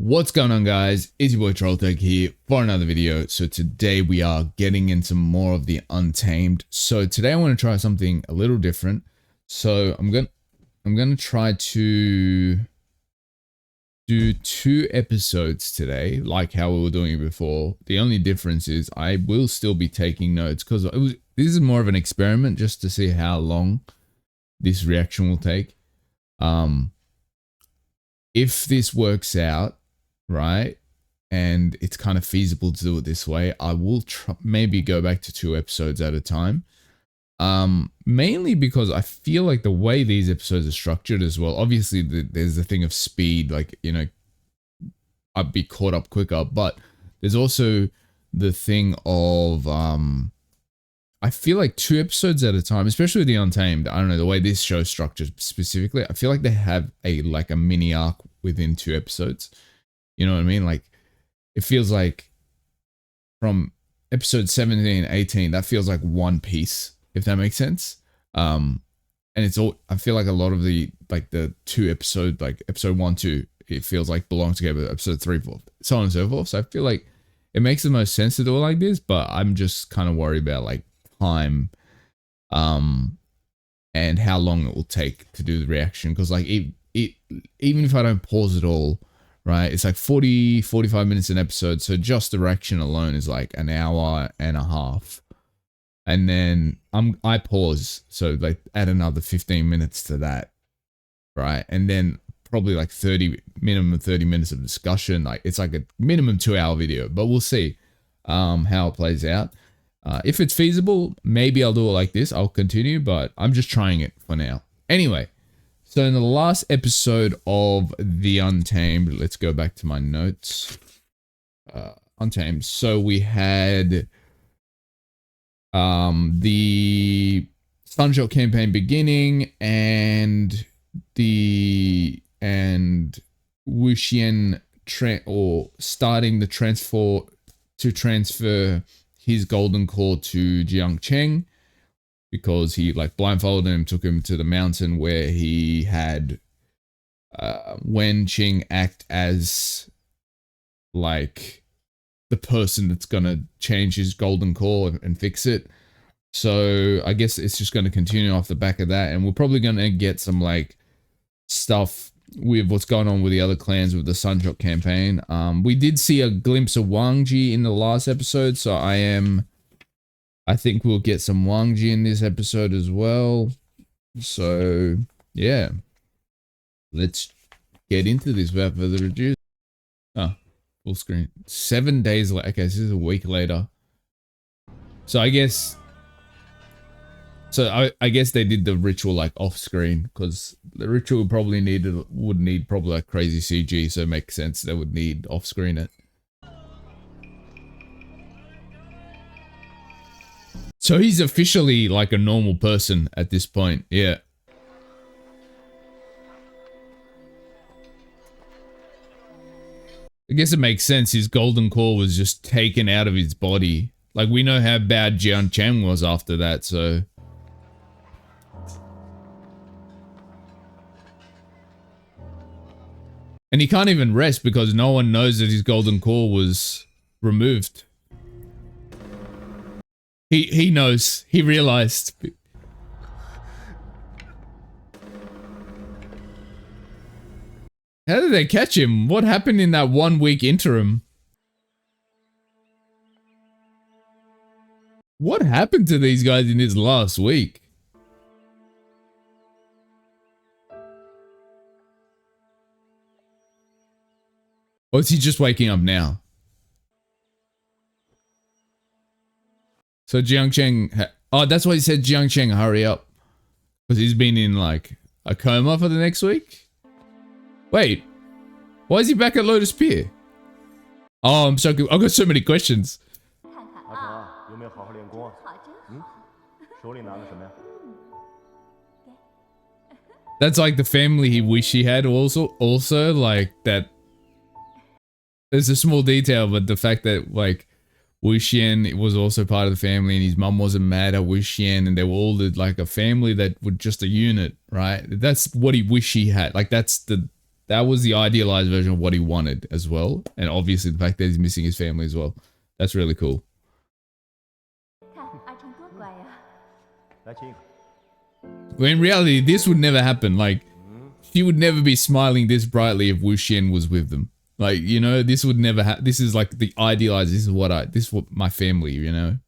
What's going on, guys? It's your boy Trolltek here for another video. So today we are getting into more of the Untamed. So today I want to try something a little different. So I'm gonna try to do 2 episodes today, like how we were doing it before. The only difference is I will still be taking notes because this is more of an experiment just to see how long this reaction will take. If this works out, right, and it's kind of feasible to do it this way, I will maybe go back to 2 episodes at a time. Mainly because I feel like the way these episodes are structured as well, obviously there's the thing of speed, like, you know, I'd be caught up quicker, but there's also the thing of, I feel like 2 episodes at a time, especially the Untamed, I don't know, the way this show's structured specifically, I feel like they have a mini arc within 2 episodes. You know what I mean? Like, it feels like from episode 17, 18, that feels like one piece, if that makes sense. And it's all, I feel like a lot of the 2 episode, like episode 1, 2, it feels like belong together, episode 3, 4, so on and so forth. So I feel like it makes the most sense to do it like this, but I'm just kind of worried about like time, and how long it will take to do the reaction. Because like even if I don't pause it all, right, it's like 45 minutes an episode, so just the reaction alone is like an hour and a half, and then I pause, so like add another 15 minutes to that, right, and then probably like minimum 30 minutes of discussion. Like, it's like a minimum 2-hour video, but we'll see how it plays out. If it's feasible, maybe I'll do it like this. I'll continue, but I'm just trying it for now. Anyway, so in the last episode of The Untamed, let's go back to my notes. Untamed. So we had the Sunshot campaign beginning and Wuxian starting the transfer his golden core to Jiang Cheng, because he like blindfolded him, took him to the mountain where he had Wen Qing act as like the person that's gonna change his golden core and fix it. So I guess it's just gonna continue off the back of that, and we're probably gonna get some like stuff with what's going on with the other clans with the Sunshot campaign. We did see a glimpse of Wang Ji in the last episode, so I think we'll get some Wang Ji in this episode as well. So yeah, let's get into this without further ado. Oh, full screen. 7 days later. Okay, this is a week later. So I guess they did the ritual like off screen, because the ritual would need probably like crazy CG, so it makes sense they would need off screen it. So he's officially like a normal person at this point, yeah. I guess it makes sense. His golden core was just taken out of his body. Like, we know how bad Jiang Cheng was after that, so. And he can't even rest because no one knows that his golden core was removed. He knows. He realized. How did they catch him? What happened in that 1 week interim? What happened to these guys in this last week? Or is he just waking up now? So Jiang Cheng, oh, that's why he said Jiang Cheng, hurry up. Because he's been in like a coma for the next week? Wait, why is he back at Lotus Pier? Oh, I'm so, I've got so many questions. That's like the family he wished he had also like that. There's a small detail, but the fact that like Wuxian was also part of the family, and his mum wasn't mad at Wuxian, and they were all like a family that were just a unit, right? That's what he wished he had. Like that's that was the idealized version of what he wanted as well. And obviously the fact that he's missing his family as well. That's really cool. Well, in reality, this would never happen. Like, she would never be smiling this brightly if Wu Xian was with them. Like, you know, this would never happen. This is like the idealized, this is what my family, you know.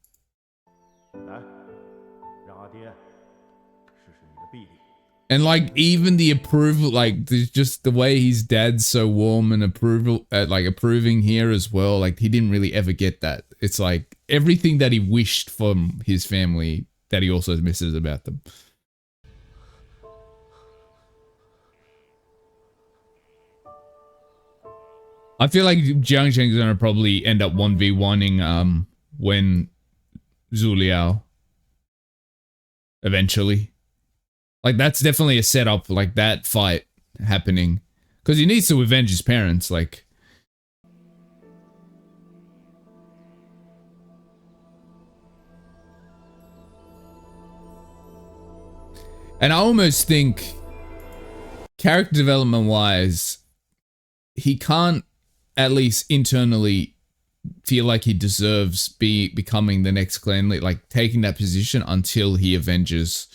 And like even the approval, like just the way his dad's so warm and approving here as well. Like he didn't really ever get that. It's like everything that he wished from his family that he also misses about them. I feel like Jiang Cheng's gonna probably end up 1v1ing when Zhu Liao eventually. Like that's definitely a setup, like that fight happening. Because he needs to avenge his parents, like. And I almost think, character development wise, he can't at least internally feel like he deserves becoming the next clan leader, like taking that position until he avenges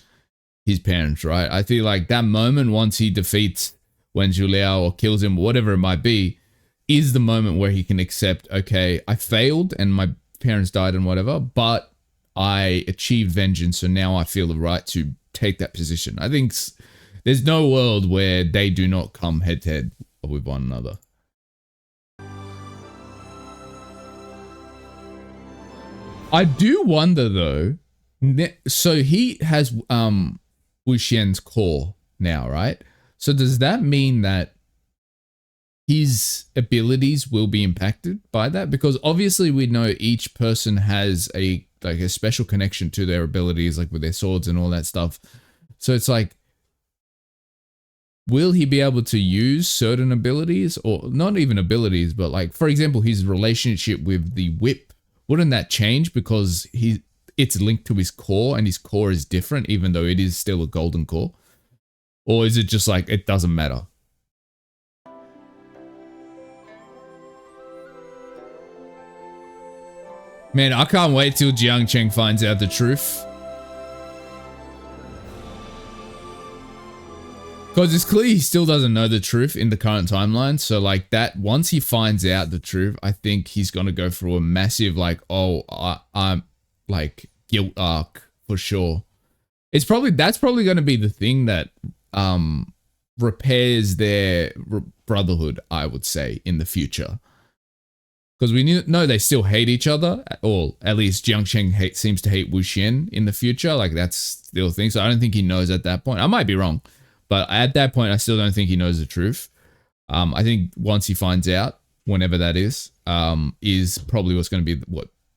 his parents, right? I feel like that moment once he defeats Wen Zhuliao or kills him, whatever it might be, is the moment where he can accept, okay, I failed and my parents died and whatever, but I achieved vengeance, so now I feel the right to take that position. I think there's no world where they do not come head to head with one another. I do wonder though, so he has Wu Xian's core now, right? So does that mean that his abilities will be impacted by that? Because obviously we know each person has a special connection to their abilities, like with their swords and all that stuff. So it's like, will he be able to use certain abilities, or not even abilities, but like, for example, his relationship with the whip, wouldn't that change because it's linked to his core and his core is different even though it is still a golden core? Or is it just like, it doesn't matter? Man, I can't wait till Jiang Cheng finds out the truth. Because it's clear he still doesn't know the truth in the current timeline. So like that, once he finds out the truth, I think he's going to go through a massive like, oh, I'm like guilt arc for sure. That's probably going to be the thing that repairs their brotherhood, I would say, in the future. Because we know they still hate each other, or at least Jiang Cheng seems to hate Wu Xian in the future. Like that's still a thing. So I don't think he knows at that point. I might be wrong. But at that point, I still don't think he knows the truth. I think once he finds out, whenever that is probably what's going to be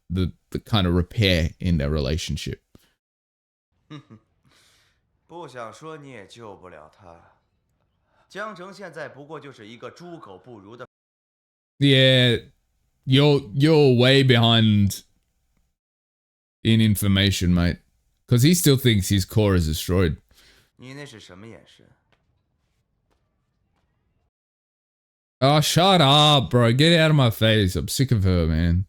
the kind of repair in their relationship. Yeah, you're way behind in information, mate. Because he still thinks his core is destroyed. Oh, shut up, bro. Get out of my face. I'm sick of her, man.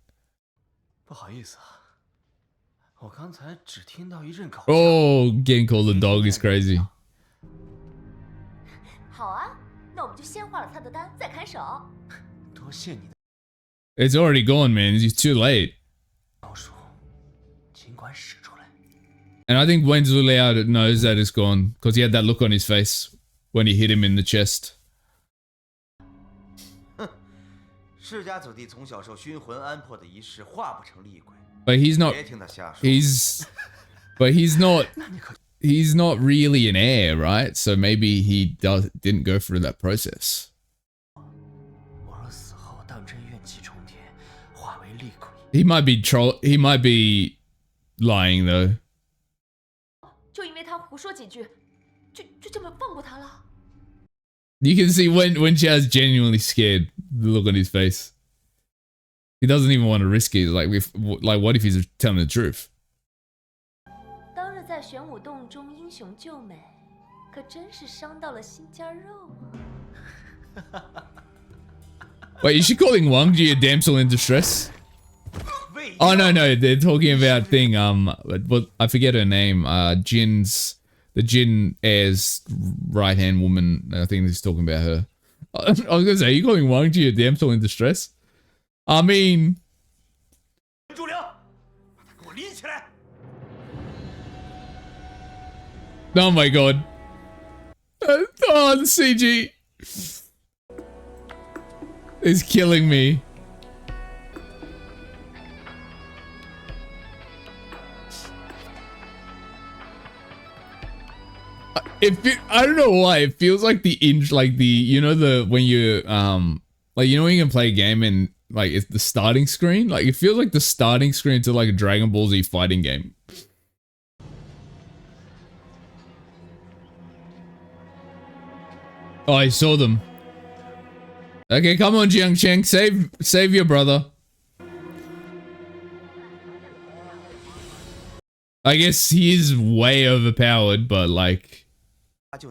Oh, getting called a dog is crazy. It's already gone, man. It's too late. And I think Wen Zhuliao knows that it's gone because he had that look on his face when he hit him in the chest. But he's not. He's not really an heir, right? So maybe he didn't go through that process. He might be lying though. You can see when Xiao's genuinely scared, the look on his face. He doesn't even want to risk it. Like, what if he's telling the truth? Wait, is she calling Wang Ji a damsel in distress? Oh no, they're talking about thing. What I forget her name. The Jin heir's right hand woman. I think he's talking about her. I was gonna say, are you calling Wang Ji a damsel in distress? I mean. Oh my god. Oh, the CG is killing me. I don't know why it feels like you know when you like you know when you can play a game and like it's the starting screen, like it feels like the starting screen to like a Dragon Ball Z fighting game. Oh, I saw them. Okay, come on, Jiang Cheng, save your brother. I guess he is way overpowered, but like. So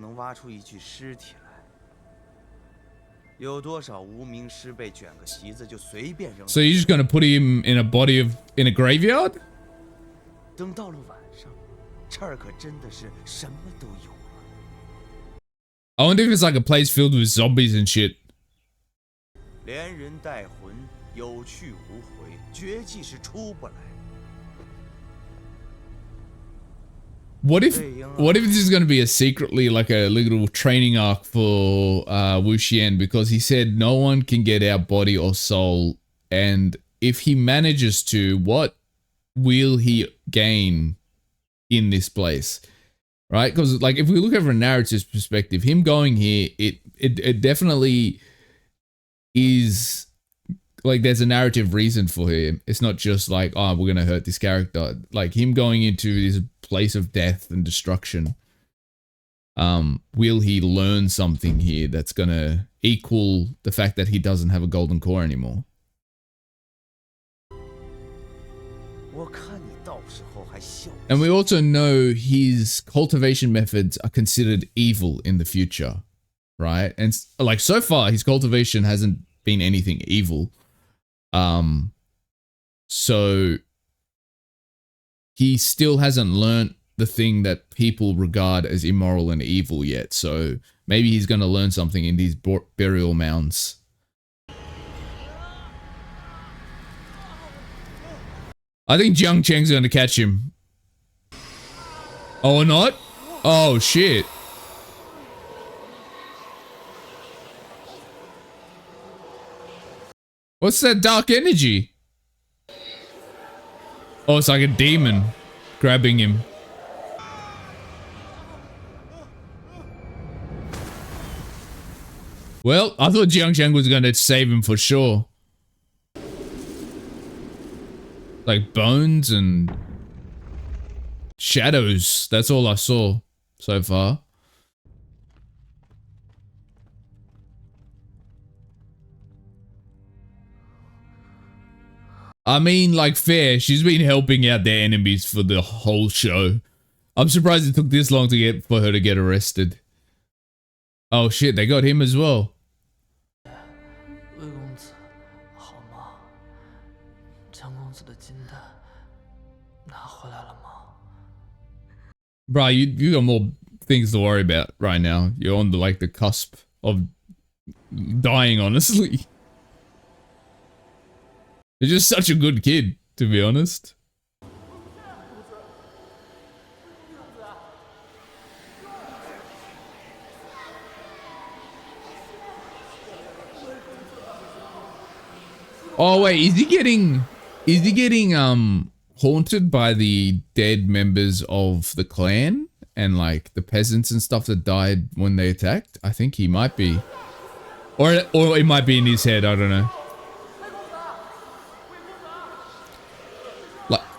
you're just gonna put him in a in a graveyard? I wonder if it's like a place filled with zombies and shit. What if this is going to be a secretly like a little training arc for Wu Xian, because he said no one can get our body or soul, and if he manages to, what will he gain in this place? Right? Because like if we look at from a narrative perspective, him going here, it definitely is like there's a narrative reason for him. It's not just like, oh, we're gonna hurt this character. Like him going into this place of death and destruction. Will he learn something here that's gonna equal the fact that he doesn't have a golden core anymore? And we also know his cultivation methods are considered evil in the future, right? And like so far, his cultivation hasn't been anything evil. So he still hasn't learned the thing that people regard as immoral and evil yet. So maybe he's going to learn something in these burial mounds. I think Jiang Cheng's going to catch him. Oh, or not? Oh, shit. What's that dark energy? Oh, it's like a demon grabbing him. Well, I thought Jiang Cheng was going to save him for sure. Like bones and shadows. That's all I saw so far. I mean, like, fair. She's been helping out their enemies for the whole show. I'm surprised it took this long for her to get arrested. Oh shit, they got him as well. Bro, you got more things to worry about right now. You're on the cusp of dying, honestly. You're just such a good kid, to be honest. Oh wait, is he getting haunted by the dead members of the clan and like the peasants and stuff that died when they attacked? I think he might be. Or it might be in his head, I don't know.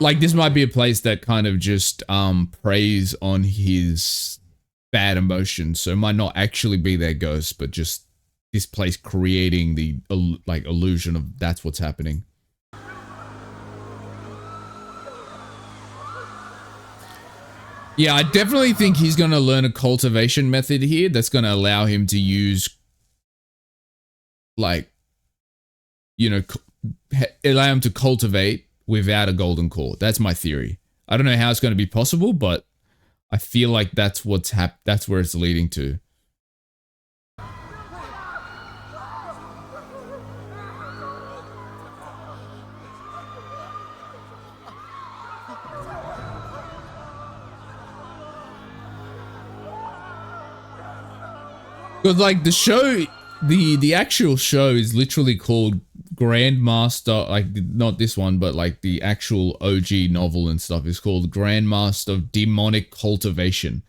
Like this might be a place that kind of just preys on his bad emotions, so it might not actually be their ghost, but just this place creating the illusion of that's what's happening. Yeah, I definitely think he's going to learn a cultivation method here that's going to allow him to use like, you know, allow him to cultivate without a golden core. That's my theory. I don't know how it's going to be possible, but I feel like that's that's where it's leading to. Because like the show, the actual show is literally called Grandmaster, like not this one, but like the actual OG novel and stuff is called Grandmaster of Demonic Cultivation.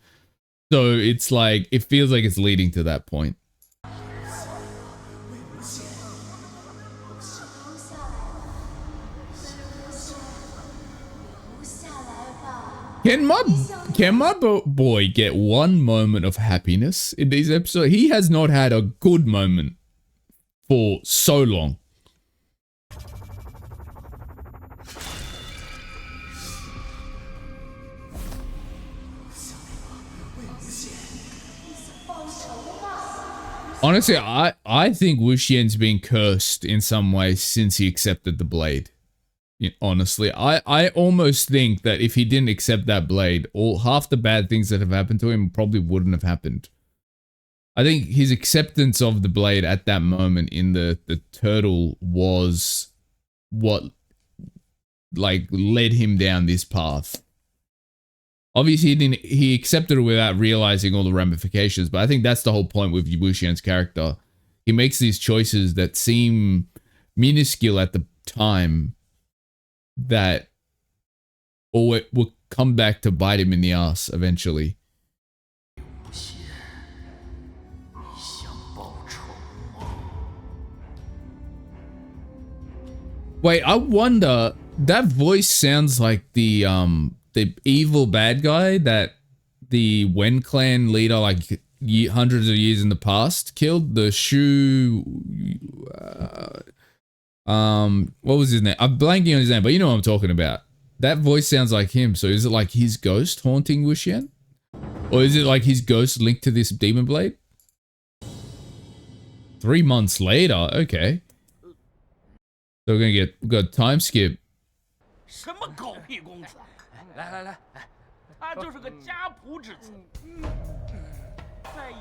So it's like, it feels like it's leading to that point. Can my boy get one moment of happiness in these episodes? He has not had a good moment for so long. Honestly, I think Wu Xian's been cursed in some way since he accepted the blade. Honestly, I almost think that if he didn't accept that blade, half the bad things that have happened to him probably wouldn't have happened. I think his acceptance of the blade at that moment in the turtle was what like led him down this path. Obviously, he accepted it without realizing all the ramifications, but I think that's the whole point with Wu Xian's character. He makes these choices that seem minuscule at the time that will come back to bite him in the ass eventually. Wait, I wonder, that voice sounds like the evil bad guy that the Wen clan leader, like hundreds of years in the past, killed. The Shu, what was his name? I'm blanking on his name, but you know what I'm talking about. That voice sounds like him. So is it like his ghost haunting Wu Xian? Or is it like his ghost linked to this demon blade? 3 months later, okay. So we got time skip.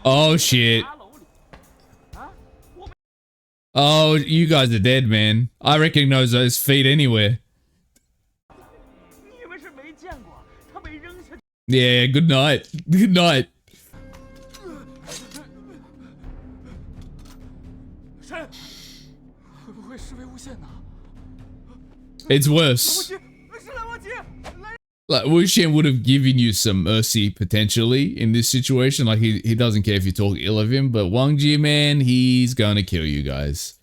Oh shit. Oh, you guys are dead, man. I recognize those feet anywhere. Yeah, good night. Good night. It's worse. Like, Wu Xian would have given you some mercy potentially in this situation. Like, he doesn't care if you talk ill of him, but Wang Ji, man, he's gonna kill you guys.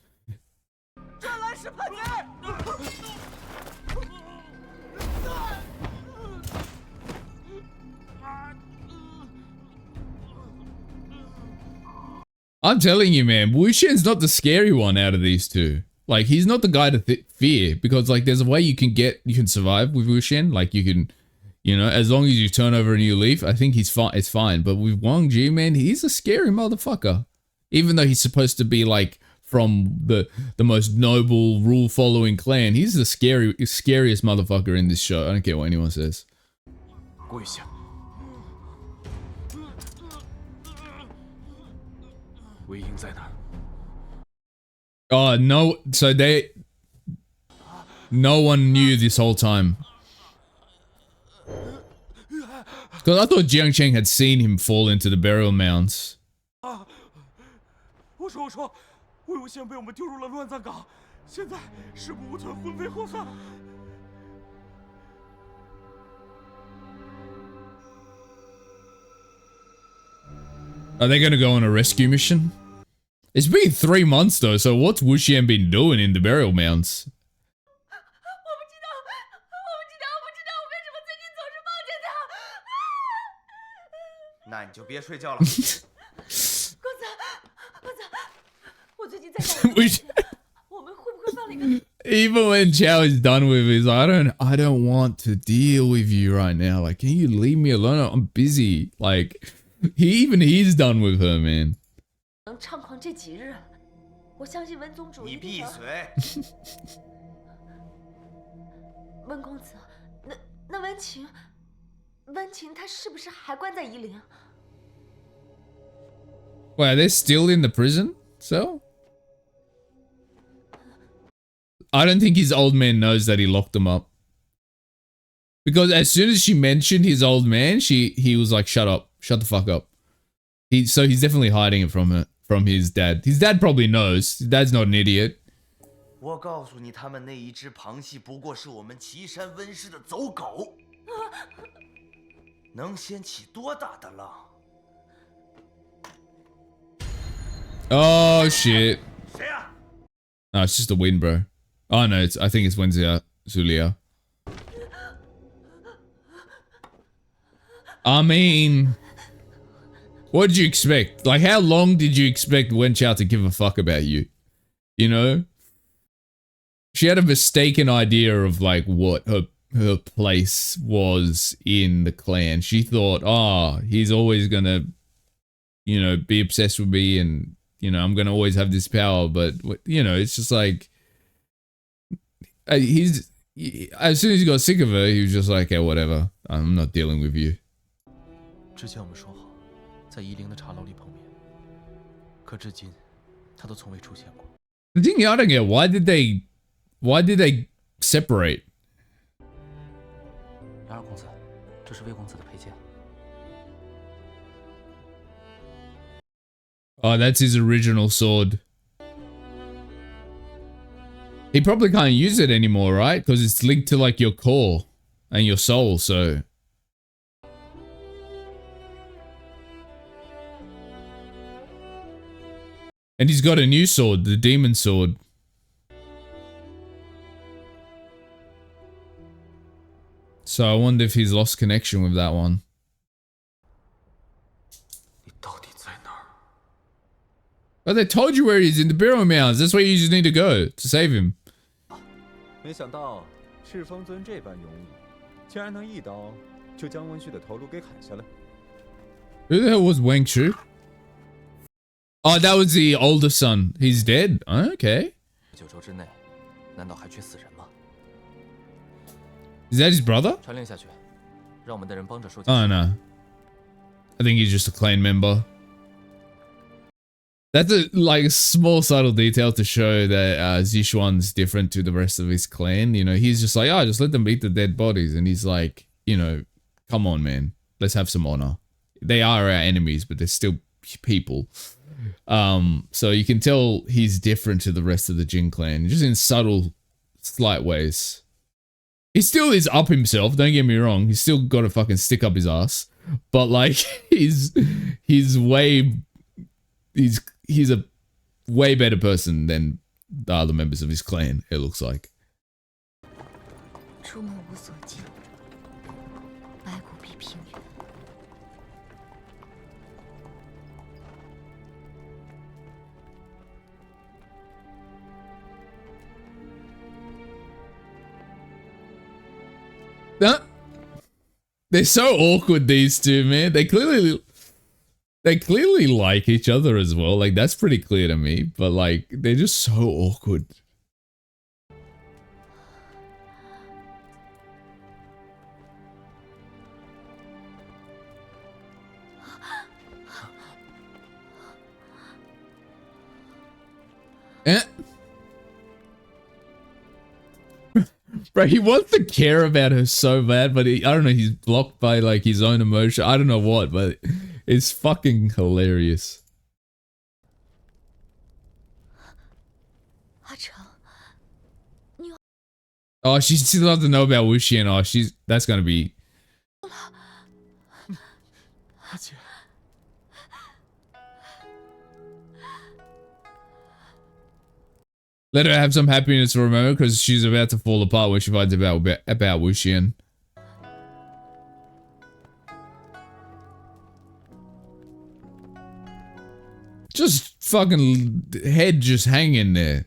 I'm telling you, man, Wu Xian's not the scary one out of these two. Like, he's not the guy to fear, because like there's a way you can survive with Wu Xian. Like, you can, you know, as long as you turn over a new leaf, I think he's fine. It's fine. But with Wang Ji, man, he's a scary motherfucker. Even though he's supposed to be like from the most noble rule following clan, he's the scariest motherfucker in this show. I don't care what anyone says. Oh no! So no one knew this whole time. Because I thought Jiang Cheng had seen him fall into the burial mounds. Are they going to go on a rescue mission? It's been 3 months though, so what's Wu Xian been doing in the burial mounds? Even when Chao is done with it, he's like, I don't want to deal with you right now. Like, can you leave me alone? I'm busy. Like, he's done with her, man. 我相信温宗主你一定能。闭嘴！温公子，那温情她是不是还关在夷陵？ Wait, are they still in the prison cell? I don't think his old man knows that he locked them up. Because as soon as she mentioned his old man, he was like, "Shut up, shut the fuck up." So he's definitely hiding it from his dad. His dad probably knows. His dad's not an idiot. 我告诉你，他们那一只螃蟹不过是我们岐山温氏的走狗，能掀起多大的浪？ Oh shit! 谁呀？ No, it's just the wind, bro. Oh no, I think it's Wenzia Zulia. I mean, what did you expect? Like, how long did you expect Wen Chao to give a fuck about you? You know? She had a mistaken idea of like what her place was in the clan. She thought, oh, he's always gonna, you know, be obsessed with me and, you know, I'm gonna always have this power. But, you know, it's just like, as soon as he got sick of her, he was just like, yeah, whatever. I'm not dealing with you. 之前我们说好，在夷陵的茶楼里碰面，可至今他都从未出现过。The thing I don't get, why did they separate? 然而公子，这是魏公子的佩剑。Oh, that's his original sword. He probably can't use it anymore, right? Because it's linked to like your core and your soul, so. And he's got a new sword, the demon sword. So I wonder if he's lost connection with that one. 你到底在哪儿？ But they told you where he is, in the burial mounds. That's where you just need to go to save him. 没想到赤峰尊这般勇武，竟然能一刀就将温煦的头颅给砍下来。Who the hell was Wang Chu? Oh, that was the older son. He's dead. Okay. 9州之内，难道还缺死人吗？ Is that his brother? 传令下去，让我们的人帮着收集。Oh no. I think he's just a clan member. That's a like a small subtle detail to show that Zishuan's different to the rest of his clan. You know, he's just like, oh, just let them eat the dead bodies. And he's like, you know, come on, man. Let's have some honor. They are our enemies, but they're still people. So you can tell he's different to the rest of the Jin clan, just in subtle, slight ways. He still is up himself, don't get me wrong. He's still got to fucking stick up his ass. But like, he's a way better person than the other members of his clan, it looks like. 出没无所见，白骨比平原。They're so awkward, these two, man. They clearly like each other as well. Like, that's pretty clear to me. But like, they're just so awkward. Eh? Bro, he wants to care about her so bad, but I don't know, he's blocked by like his own emotion. I don't know what, but it's fucking hilarious. 阿成，你 Oh, she still doesn't know about Wuxian. Oh, that's gonna be. 阿姐， Let her have some happiness for a moment, because she's about to fall apart when she finds out about Wuxian. Just fucking head just hanging there.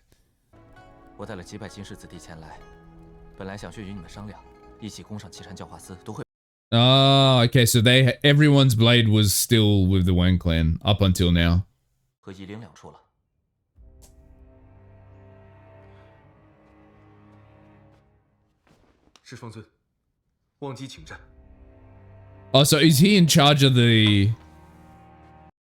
我带了几百金世子弟前来，本来想去与你们商量，一起攻上岐山教化司，都会。 Oh, okay, so everyone's blade was still with the Wang clan up until now. 和夷陵两处了。赤峰尊，忘机请战。 Oh, so is he in charge of the...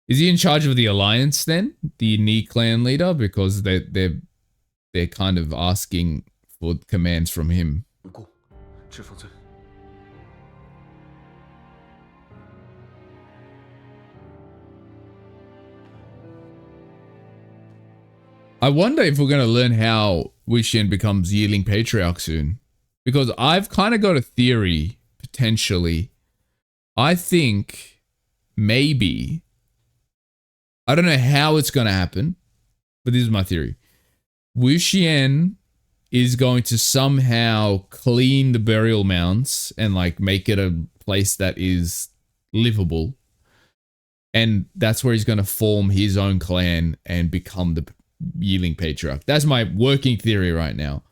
Is he in charge of the alliance then? The Ni clan leader? Because they're kind of asking for commands from him. 无故，赤峰尊。 I wonder if we're going to learn how Wuxian becomes Yearling Patriarch soon. Because I've kind of got a theory, potentially. I think maybe... I don't know how it's going to happen, but this is my theory. Wuxian is going to somehow clean the burial mounds and like make it a place that is livable. And that's where he's going to form his own clan and become the Yearling Patriarch. That's my working theory right now.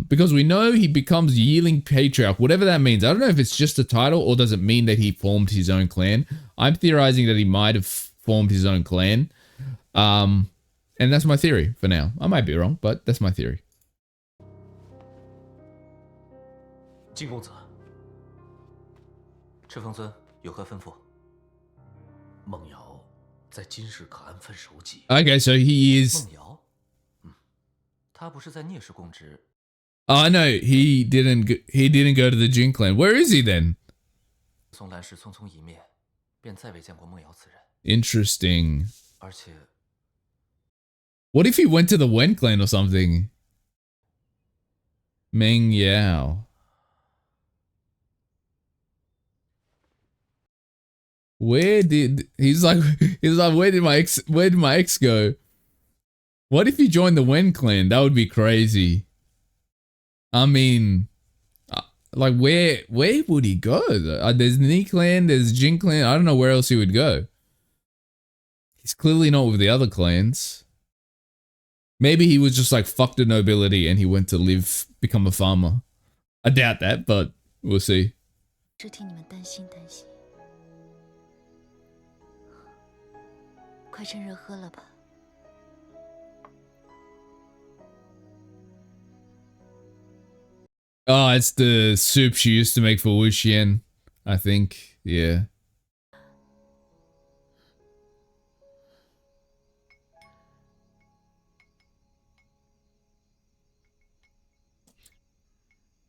Because we know he becomes Yearling Patriarch, whatever that means. I don't know if it's just a title or does it mean that he formed his own clan. I'm theorizing that he might have formed his own clan. And that's my theory for now. I might be wrong, but that's my theory. 金公子，赤峰尊有何吩咐？孟瑶在今日可安分守己。 Okay, so he is... 孟瑶，他不是在聂氏供职。 Oh, no, he didn't go to the Jin clan. Where is he then? 宋兰氏匆匆一面，便再未见过孟瑶此人。 Interesting. 而且， What if he went to the Wen clan or something? Meng Yao. Where did where did my ex go? What if he joined the Wen clan? That would be crazy. I mean, like where would he go? There's Ni clan, there's Jin clan. I don't know where else he would go. He's clearly not with the other clans. Maybe he was just like fuck the nobility and he went to become a farmer. I doubt that, but we'll see. 是替你们担心担心。快趁热喝了吧。 Oh, it's the soup she used to make for Wuxian, I think. Yeah.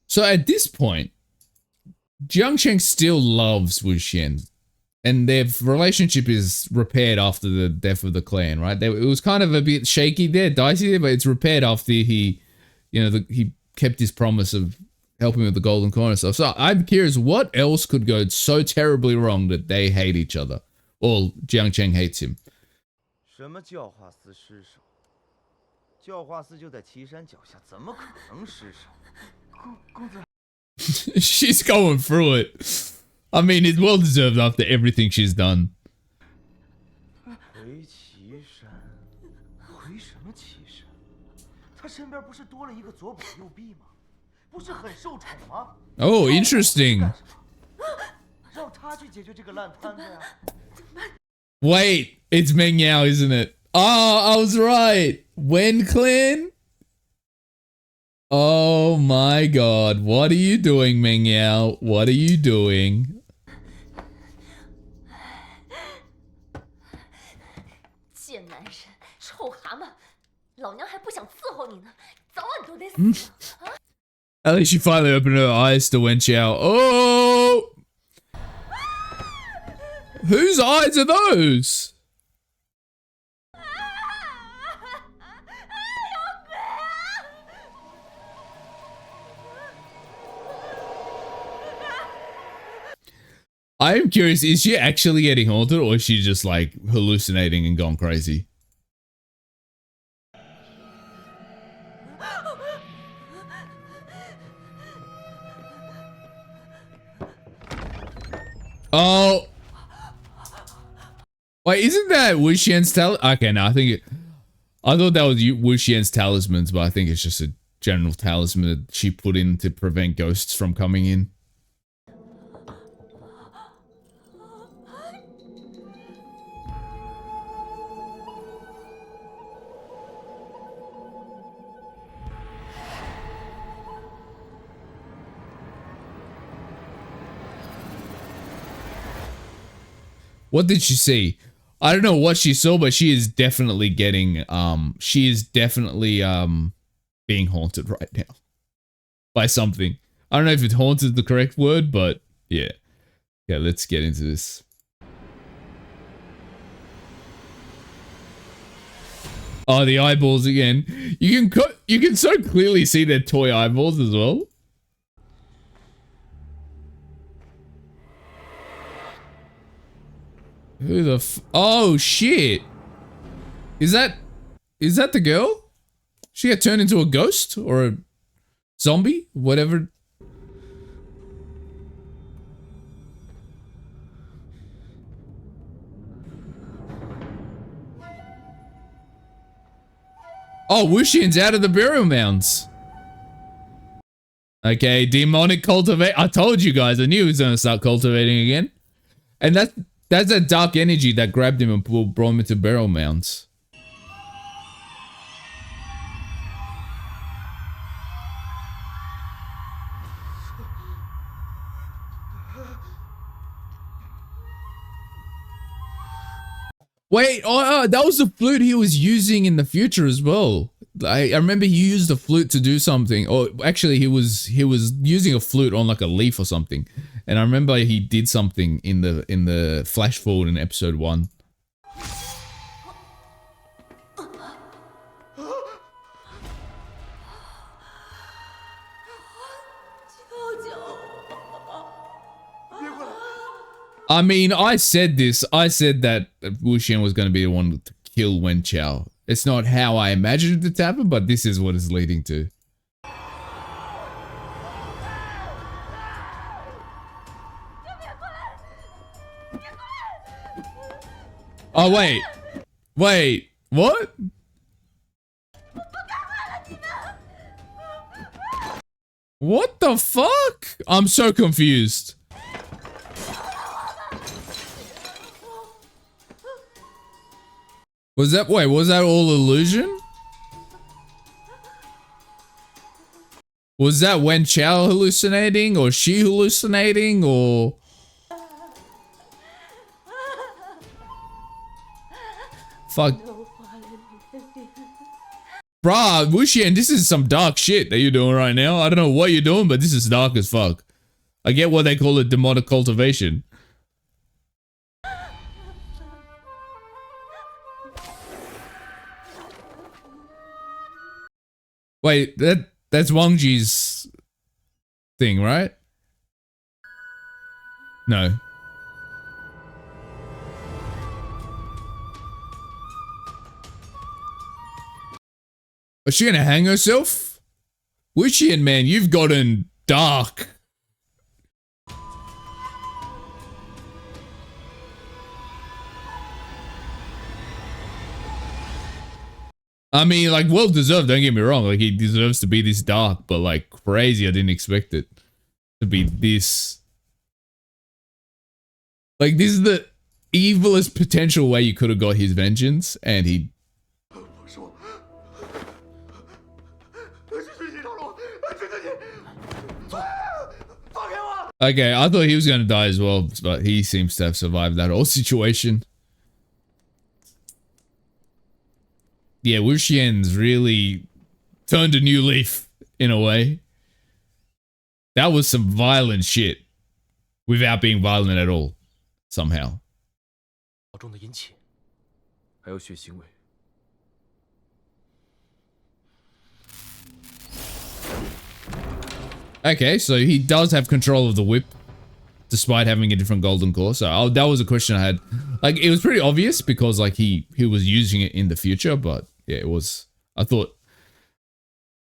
So at this point, Jiangcheng still loves Wuxian. And their relationship is repaired after the death of the clan, right? It was kind of a bit shaky there, dicey there, but it's repaired after he, he kept his promise of helping with the golden coin and stuff. So I'm curious, what else could go so terribly wrong that they hate each other? Or Jiangcheng hates him. 什么教化司失守？教化司就在岐山脚下，怎么可能失守？公子， She's going through it. I mean, it's well deserved after everything she's done. 回岐山，回什么岐山？他身边不是多了一个左膀右臂吗？不是很受宠吗？ Oh, interesting. 让他去解决这个烂摊子呀！ Wait, it's Meng Yao, isn't it? Oh, I was right. Wen clan? Oh my god. What are you doing, Meng Yao? What are you doing? 贱男人，臭蛤蟆，老娘还不想伺候你呢，早晚都得死啊！ At least she finally opened her eyes to Wen Xiao. Oh! Whose eyes are those? I'm curious, is she actually getting haunted or is she just like hallucinating and gone crazy? Oh. Wait, isn't that Wuxian's talisman? Okay, no, I thought that was Wuxian's talismans, but I think it's just a general talisman that she put in to prevent ghosts from coming in. What did she see? I don't know what she saw, but she is definitely getting being haunted right now by something. I don't know if it haunted is the correct word, but yeah. Yeah, let's get into this. Oh, the eyeballs again. You can so clearly see their toy eyeballs as well. Who the oh shit. Is that the girl? She got turned into a ghost or a zombie? Whatever. Oh, Wuxian's out of the burial mounds. Okay, demonic cultivate. I told you guys, I knew he was gonna start cultivating again. And that's that dark energy that grabbed him and brought him into burial mounds. Wait, that was the flute he was using in the future as well. I remember he used the flute to do something. Or actually, he was using a flute on like a leaf or something. And I remember he did something in the flash forward in episode 1. I mean, I said this. I said that Wuxian was going to be the one to kill Wen Chao. It's not how I imagined it to happen, but this is what it's leading to. Oh, wait. Wait. What? What the fuck? I'm so confused. Was that all illusion? Was that Wen Chao hallucinating or she hallucinating or? Fuck. Bruh, Wuxian, this is some dark shit that you're doing right now. I don't know what you're doing, but this is dark as fuck. I get what they call it demonic cultivation. Wait, that's Wang Ji's thing, right? No. Is she gonna hang herself? Wuxian, man, you've gotten dark. I mean, like, well deserved, don't get me wrong. Like, he deserves to be this dark, but like, crazy, I didn't expect it to be this. Like, this is the evilest potential way you could have got his vengeance, and he... Okay, I thought he was gonna die as well, but he seems to have survived that whole situation. Yeah, Wuxian's really turned a new leaf, in a way. That was some violent shit. Without being violent at all. Somehow. Okay, so he does have control of the whip. Despite having a different golden core. So that was a question I had. Like, it was pretty obvious because like he was using it in the future, but yeah, it was, I thought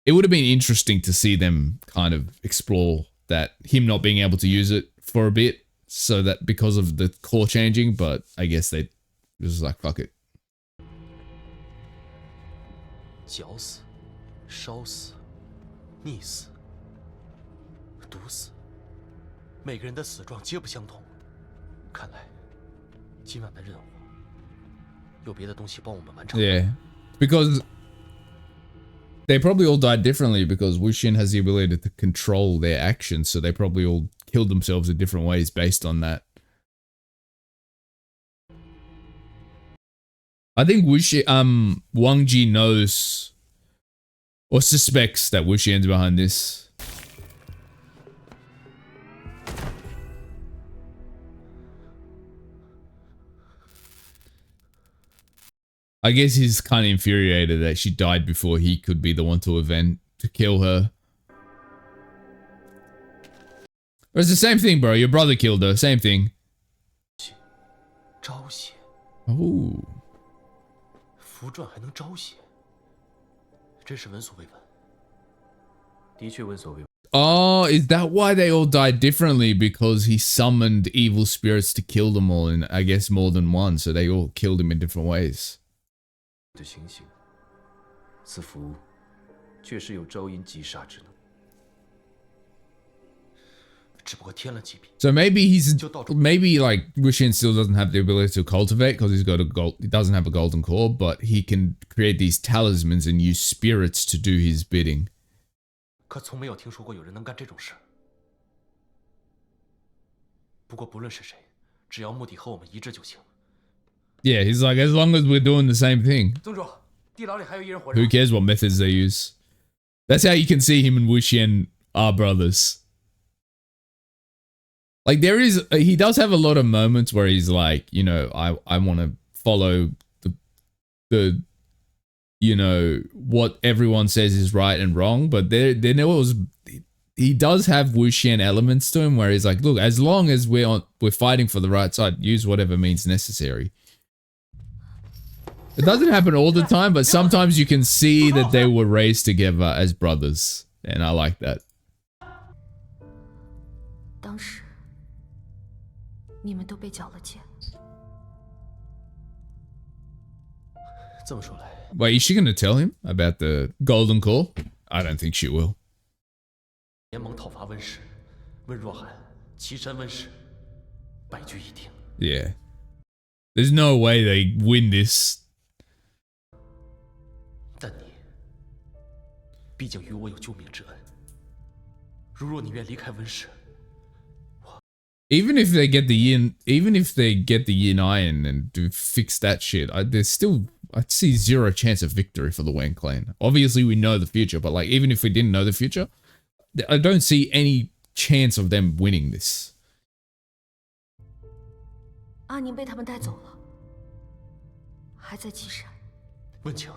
it would have been interesting to see them kind of explore that, him not being able to use it for a bit, so that because of the core changing, but I guess they just like, fuck it. 绞死、烧死、溺死、毒死，每个人的死状皆不相同。看来，今晚的任务有别的东西帮我们完成。Yeah, because they probably all died differently because Wuxian has the ability to control their actions, so they probably all killed themselves in different ways based on that. I think Wang Ji knows or suspects that Wu Xian's behind this. I guess he's kind of infuriated that she died before he could be the one to kill her. But it's the same thing, bro. Your brother killed her. Same thing. 招血， Oh. 符篆还能招血，真是闻所未闻。的确闻所未闻。 Oh, is that why they all died differently? Because he summoned evil spirits to kill them all, and I guess more than one, so they all killed him in different ways. 的情形，此符确实有招阴击杀之能。 只不过添了几笔。 So maybe maybe like Wu Xian still doesn't have the ability to cultivate because he doesn't have a golden core, but he can create these talismans and use spirits to do his bidding. 可从没有听说过有人能干这种事。不过不论是谁，只要目的和我们一致就行。 Yeah, he's like, as long as we're doing the same thing. 宗主，地牢里还有一人活着。 Who cares what methods they use? That's how you can see him and Wu Xian are brothers. Like he does have a lot of moments where he's like, you know, I want to follow the you know, what everyone says is right and wrong, but he does have Wu Xian elements to him where he's like, look, as long as we're fighting for the right side, use whatever means necessary. It doesn't happen all the time, but sometimes you can see that they were raised together as brothers, and I like that. 当时你们都被缴了钱。这么说来， Wait, is she gonna tell him about the golden core? I don't think she will. 联盟讨伐温氏，温若寒、岐山温氏，败局已定。 Yeah. There's no way they win this. 但你毕竟与我有救命之恩，如若你愿离开温氏， Even if they get the yin iron and do fix that shit, I'd see zero chance of victory for the Wang clan. Obviously, we know the future, but like even if we didn't know the future, I don't see any chance of them winning this. 阿宁被他们带走了，还在岐山。温情，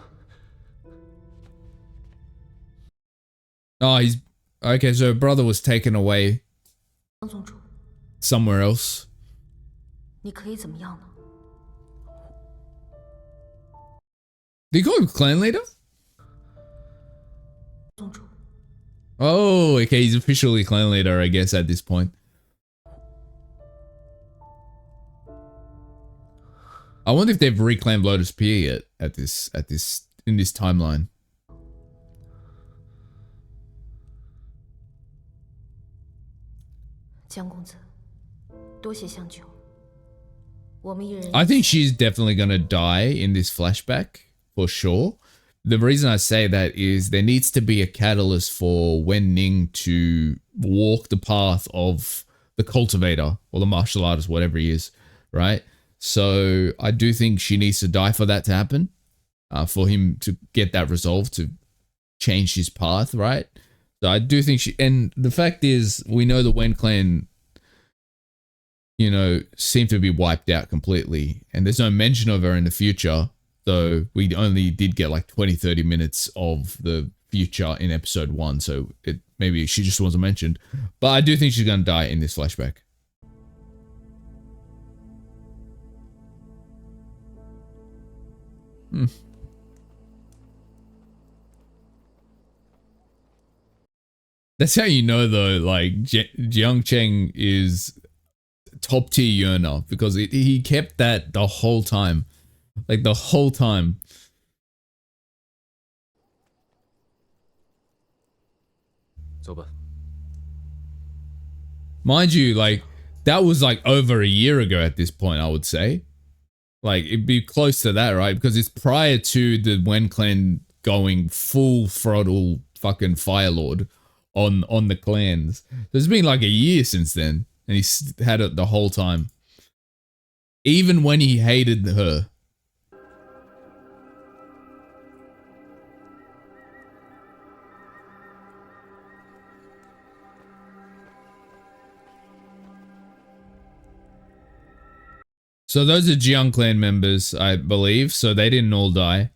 Oh, he's okay. So her brother was taken away 张宗主， somewhere else. 你可以怎么样呢？ Did you call him clan leader? 宗主， Oh, okay. He's officially clan leader, I guess, at this point. I wonder if they've reclaimed Lotus Pier yet in this timeline. 江公子，多谢相救。我们一人。 I think she's definitely gonna die in this flashback for sure. The reason I say that is there needs to be a catalyst for Wen Ning to walk the path of the cultivator or the martial artist, whatever he is, right? So I do think she needs to die for that to happen, for him to get that resolve to change his path, right? So I do think and the fact is, we know the Wen clan, you know, seem to be wiped out completely, and there's no mention of her in the future. So we only did get like 20-30 minutes of the future in episode 1, so maybe she just wasn't mentioned. But I do think she's gonna die in this flashback. That's how you know though, like Jiang Cheng is top tier yearner, because he kept that the whole time. Like the whole time. 走吧。 Mind you, like that was like over a year ago at this point, I would say. Like it'd be close to that, right? Because it's prior to the Wen clan going full throttle fucking Fire Lord on the clans. There's been like a year since then, and he's had it the whole time. Even when he hated her. So those are Jiang clan members, I believe. So they didn't all die.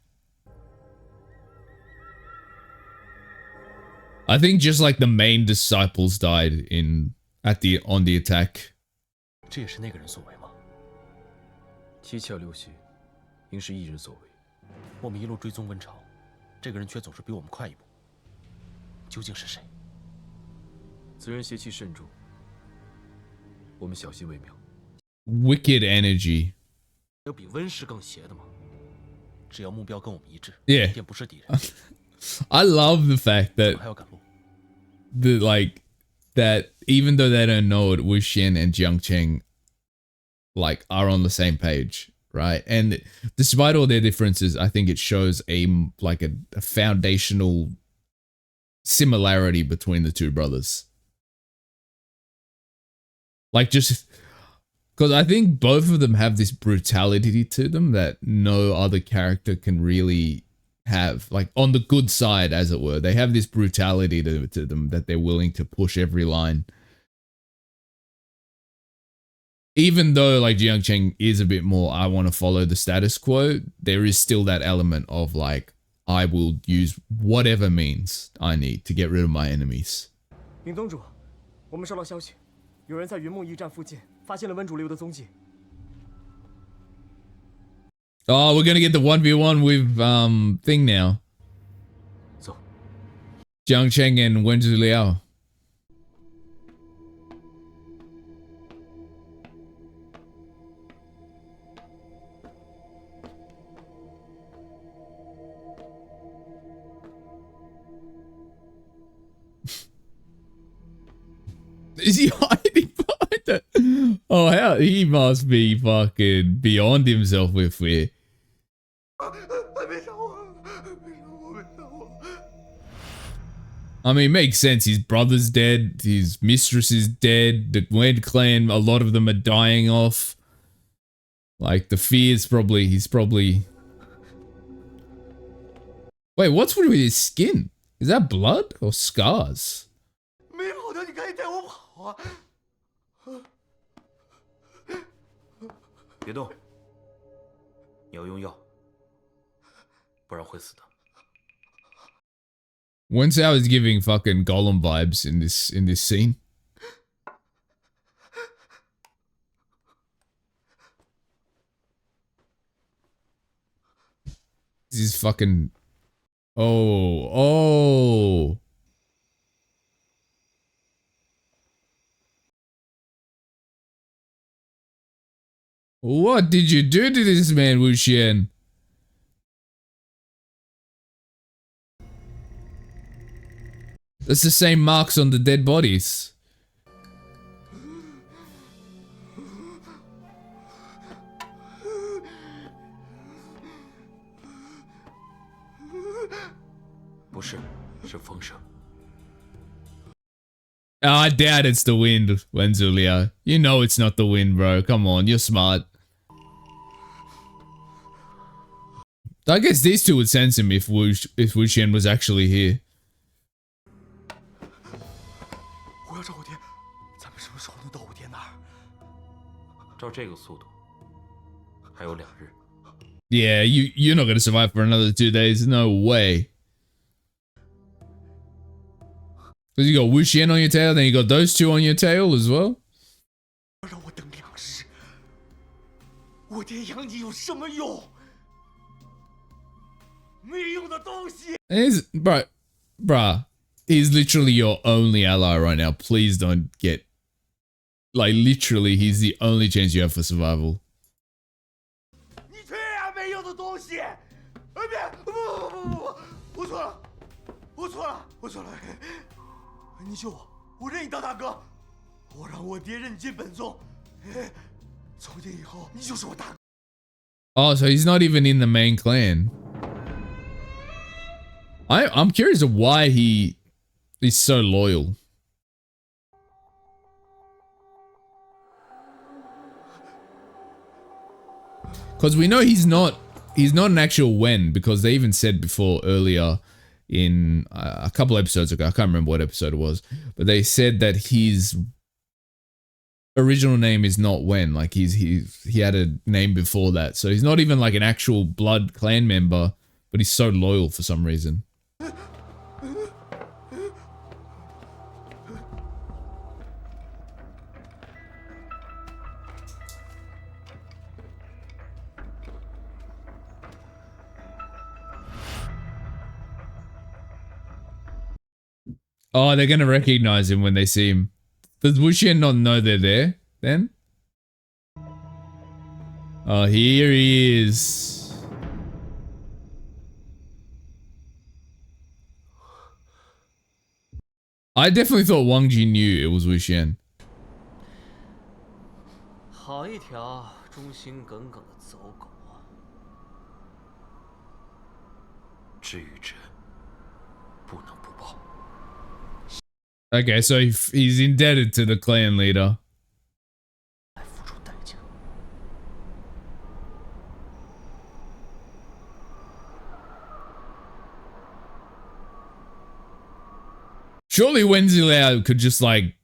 I think just like the main disciples died on the attack. 这也是那个人所为吗？七窍流血，应是一人所为。我们一路追踪温潮，这个人却总是比我们快一步。究竟是谁？此人邪气甚重，我们小心为妙。Wicked energy. 有比温氏更邪的吗？只要目标跟我们一致， Yeah. 便不是敌人。 I love the fact 我 that 们还要赶路。 that even though they don't know it, Wu Xian and Jiang Cheng like are on the same page, right? And despite all their differences, I think it shows a foundational similarity between the two brothers. Like, just because I think both of them have this brutality to them that no other character can really have, like, on the good side, as it were. They have this brutality to them that they're willing to push every line. Even though, like, Jiang Cheng is a bit more, I want to follow the status quo, there is still that element of, like, I will use whatever means I need to get rid of my enemies. 林宗主，我们收到消息，有人在云梦驿站附近发现了温主流的踪迹。 Oh, we're gonna get the 1v1 with thing now. So. Jiang Cheng and Wen Zhuliao. Is he hiding behind that? Oh, how he must be fucking beyond himself with fear. I mean, it makes sense. His brother's dead. His mistress is dead. The Wen clan, a lot of them are dying off. Like, the fear's probably... He's probably... Wait, what's with his skin? Is that blood or scars? 没跑掉，你赶紧带我跑啊！别动，你要用药，不然会死的。 Wen Cao is giving fucking Golem vibes in this scene. This is fucking... Oh. What did you do to this man, Wu Xian? That's the same marks on the dead bodies. I doubt it's the wind, Wen Zhuliao. You know it's not the wind, bro. Come on, you're smart. I guess these two would sense him if Wu Xian was actually here. 我要找我爹，咱们什么时候能到我爹那儿？照这个速度，还有2日。 Yeah, you're not gonna survive for another 2 days. No way. Because you got Wu Xian on your tail, then you got those two on your tail as well. 让我等2日，我爹养你有什么用？没用的东西。 Bruh, he's literally your only ally right now. Please don't get... Like, literally, he's the only chance you have for survival. 你去呀，没用的东西！别，不，我错了，我错了，你救我，我认你当大哥，我让我爹认你进本宗，从今以后你就是我大哥。 Oh, so he's not even in the main clan. I'm curious of why he is so loyal. Because we know he's not an actual Wen, because they even said before earlier in a couple episodes ago, I can't remember what episode it was, but they said that his original name is not Wen. Like he had a name before that, so he's not even like an actual blood clan member, but he's so loyal for some reason. Oh, they're gonna recognize him when they see him. Does Wuxian not know they're there then? Oh, here he is. I definitely thought Wang Ji knew it was Wuxian. 好一条忠心耿耿的走狗啊！至于朕，不能不报。 Okay, so he's indebted to the clan leader. 来付出代价。 Surely Wen Zilao could just like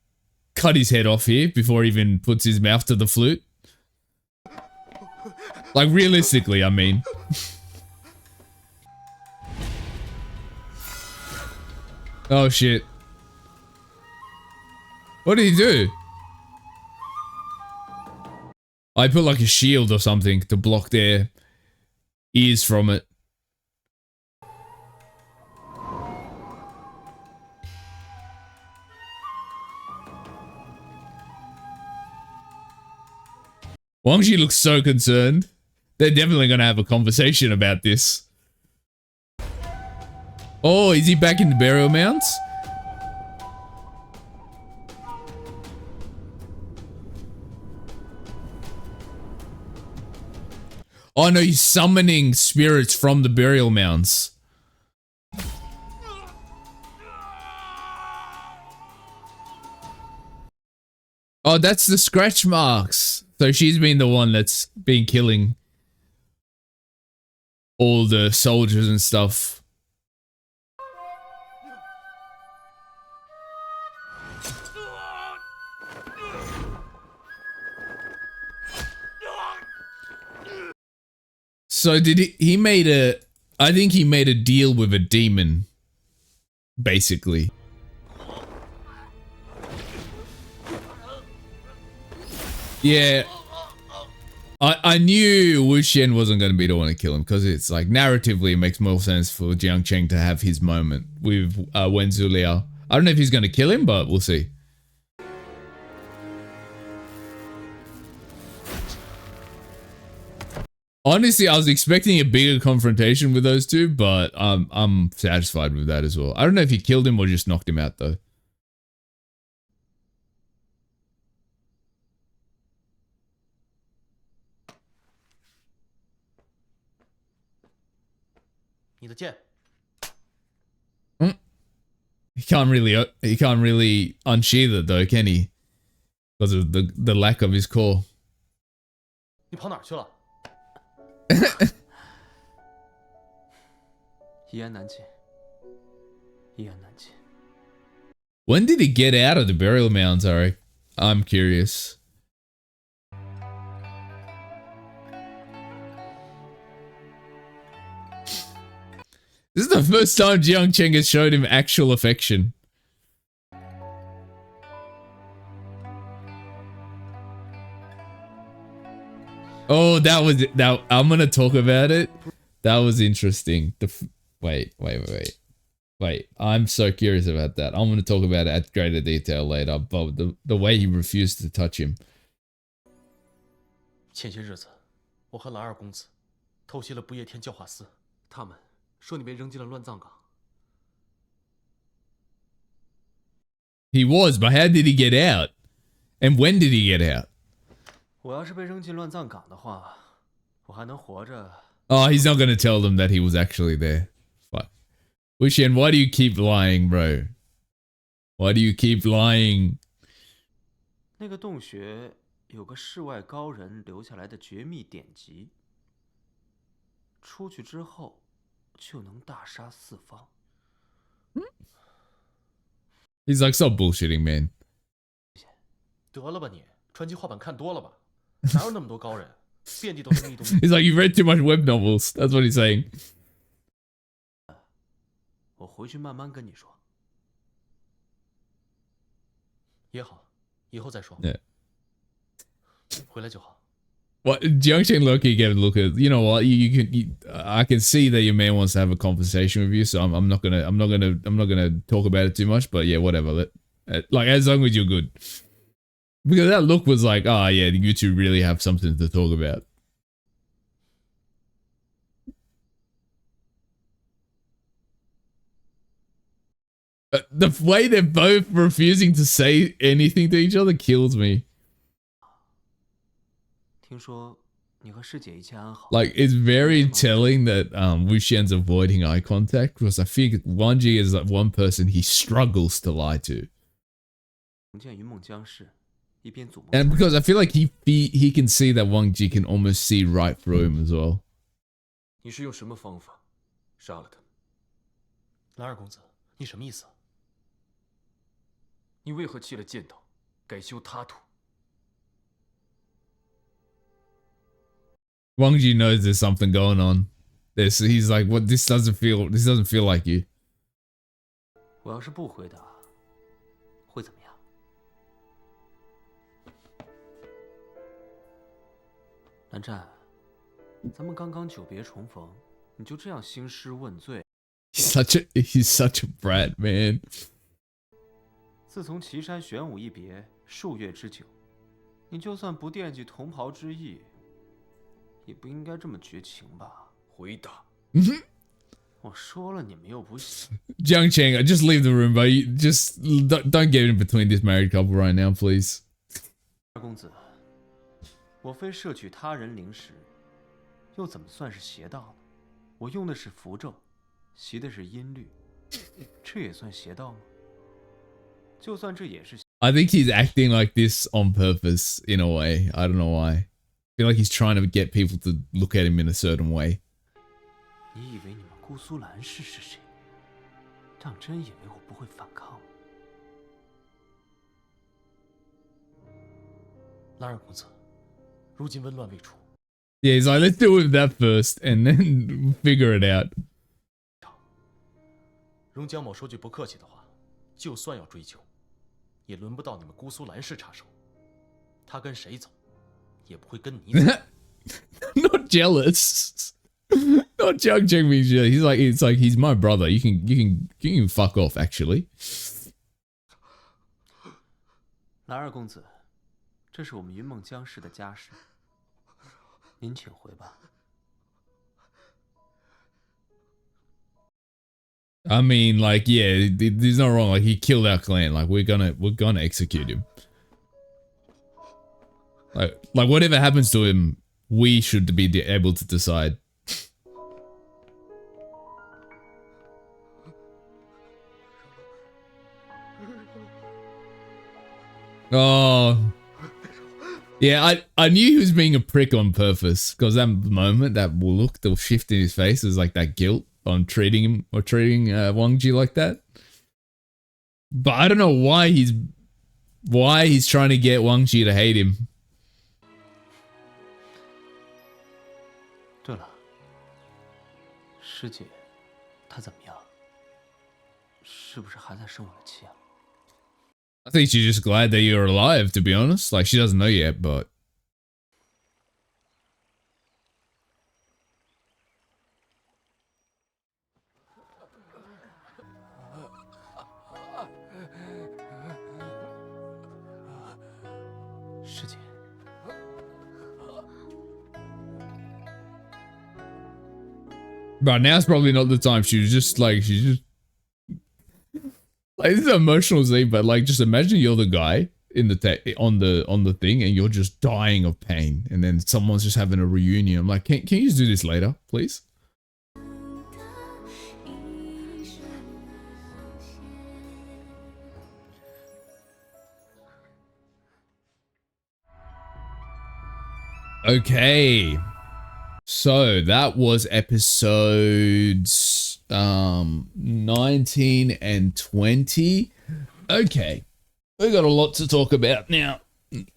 cut his head off here before he even puts his mouth to the flute. Like realistically, I mean. Oh shit. What did he do? I put like a shield or something to block their ears from it. Wang Ji looks so concerned. They're definitely going to have a conversation about this. Oh, is he back in the burial mounds? Oh no, he's summoning spirits from the burial mounds. Oh, that's the scratch marks. So she's been the one that's been killing all the soldiers and stuff. So did he made a, I think he made a deal with a demon, basically. Yeah. I knew Wuxian wasn't going to be the one to kill him because it's like narratively it makes more sense for Jiang Cheng to have his moment with Wen Zuliao. I don't know if he's going to kill him, but we'll see. Honestly, I was expecting a bigger confrontation with those two, but I'm satisfied with that as well. I don't know if he killed him or just knocked him out though. 你的剑。 He can't really unsheath it though, can he? Because of the lack of his core. 你跑哪儿去了？一言难尽，一言难尽。 When did he get out of the burial mounds, Eric? I'm curious. This is the first time Jiang Cheng has showed him actual affection. Oh, that was it. Now I'm gonna talk about it. That was interesting. Wait. I'm so curious about that. I'm gonna talk about it at greater detail later. But the way he refused to touch him. 前些日子，我和蓝二公子偷袭了不夜天教化司，他们说你被扔进了乱葬岗。 He was, but how did he get out? And when did he get out? 我要是被扔进乱葬岗的话，我还能活着。 Oh, he's not gonna tell them that he was actually there. Fuck. Wuxian, why do you keep lying, bro? Why do you keep lying? 那个洞穴有个世外高人留下来的绝密典籍，出去之后就能大杀四方。 He's like, stop bullshitting, man. 得了吧你！传奇画本看多了吧？哪有那么多高人，遍地都是密度。He's like, you've read too much web novels. That's what he's saying. 我回去慢慢跟你说。也好，以后再说。Yeah. 回来就好。 What Jiangchen Loki gave a look at, you know what, I can see that your man wants to have a conversation with you, so I'm not gonna talk about it too much, but yeah, whatever. Like, as long as you're good. Because that look was like, oh yeah, you two really have something to talk about. The way they're both refusing to say anything to each other kills me. 听说你和师姐一切安好。 Like, it's very telling that Wu Xian's avoiding eye contact, because I think Wang Ji is like one person he struggles to lie to. 重见云梦江氏，一边祖母。 And because I feel like he can see that Wang Ji can almost see right through him as well. 你是用什么方法杀了他？蓝二公子，你什么意思？你为何弃了剑道，改修他途？ Wang Ji knows there's something going on. He's like, what? This doesn't feel like you. 我要是不回答，会怎么样？蓝湛，咱们刚刚久别重逢，你就这样兴师问罪？ He's such a brat, man. 自从岐山玄武一别数月之久，你就算不惦记同袍之义，也不应该这么绝情吧？回答。我说了，你们又不信。 Jiang Cheng, just leave the room, bro. You just don't get in between this married couple right now, please. 二公子，我非摄取他人灵石，又怎么算是邪道呢？我用的是符咒，习的是音律，这也算邪道吗？就算这也是。 I think he's acting like this on purpose in a way. I don't know why. I feel like he's trying to get people to look at him in a certain way. 你以为你们姑苏蓝氏是谁？当真以为我不会反抗吗？蓝二公子，如今温乱未除， Yeah, he's like, let's deal with that first and then figure it out. 容江某说句不客气的话，就算要追究，也轮不到你们姑苏蓝氏插手。他跟谁走，也不会跟你走。Not jealous. Not Jiang Cheng being jealous. It's like he's my brother. You can fuck off, actually. 蓝二公子，这是我们云梦江氏的家事，您请回吧。 I mean, like, yeah, there's no wrong. Like, he killed our clan. Like, we're gonna execute him. Like whatever happens to him, we should be able to decide. Oh. Yeah, I knew he was being a prick on purpose, because that moment, that look, the shift in his face is like that guilt on treating him or treating Wang Ji like that. But I don't know why he's trying to get Wang Ji to hate him. 对了，师姐，她怎么样？是不是还在生我的气啊？ I think she's just glad that you're alive, to be honest. Like, she doesn't know yet, but... But now's probably not the time. She's just... Like, this is an emotional scene, but like, just imagine you're the guy in the on the thing, and you're just dying of pain, and then someone's just having a reunion. I'm like, can you just do this later, please? Okay, so that was episodes 19 and 20. Okay, we got a lot to talk about now.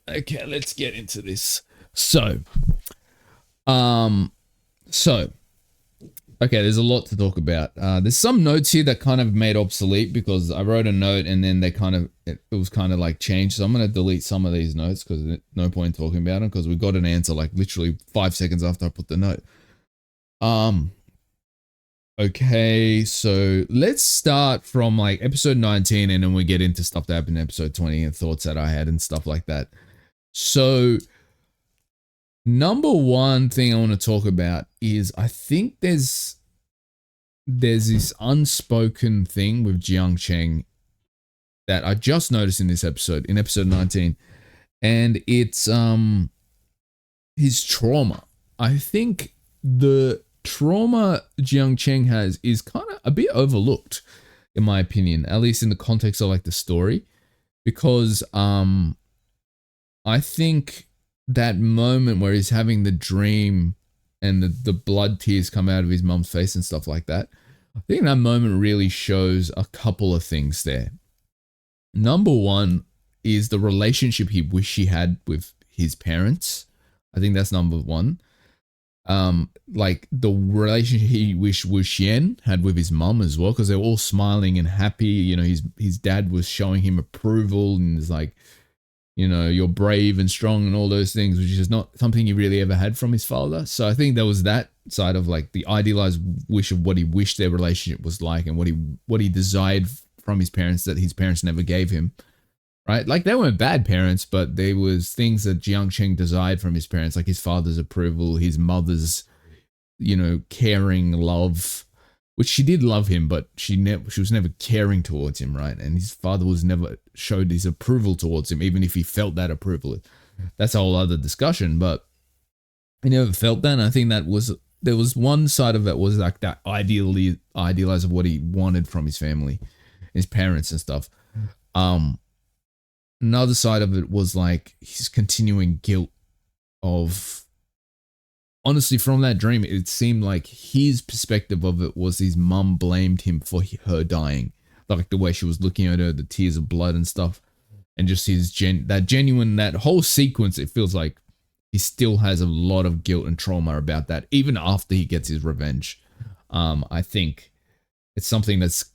Okay, let's get into this. So, okay, there's a lot to talk about. There's some notes here that kind of made obsolete because I wrote a note and then it was kind of like changed. So I'm going to delete some of these notes because no point talking about them because we got an answer like literally 5 seconds after I put the note. Okay, so let's start from like episode 19 and then we get into stuff that happened in episode 20 and thoughts that I had and stuff like that. So number one thing I want to talk about is I think there's this unspoken thing with Jiang Cheng that I just noticed in this episode, in episode 19, and it's his trauma. I think the trauma Jiang Cheng has is kind of a bit overlooked, in my opinion, at least in the context of like the story, because I think that moment where he's having the dream and the blood tears come out of his mum's face and stuff like that, I think that moment really shows a couple of things there. Number one is the relationship he wished he had with his parents. I think that's number one. Like the relationship he wished Wu Xian had with his mum as well, because they're all smiling and happy. You know, his dad was showing him approval and is like, you know, you're brave and strong and all those things, which is not something he really ever had from his father. So I think there was that side of like the idealized wish of what he wished their relationship was like and what he desired from his parents that his parents never gave him. Right? Like they weren't bad parents, but there was things that Jiang Cheng desired from his parents, like his father's approval, his mother's, you know, caring love, which she did love him, but she was never caring towards him, right? And his father was never showed his approval towards him, even if he felt that approval. That's a whole other discussion, but he never felt that. And I think there was one side of it was like that idealized of what he wanted from his family, his parents and stuff. Another side of it was like his continuing guilt of, honestly, from that dream, it seemed like his perspective of it was his mum blamed him for her dying. Like the way she was looking at her, the tears of blood and stuff. And just that whole sequence, it feels like he still has a lot of guilt and trauma about that, even after he gets his revenge. I think it's something that's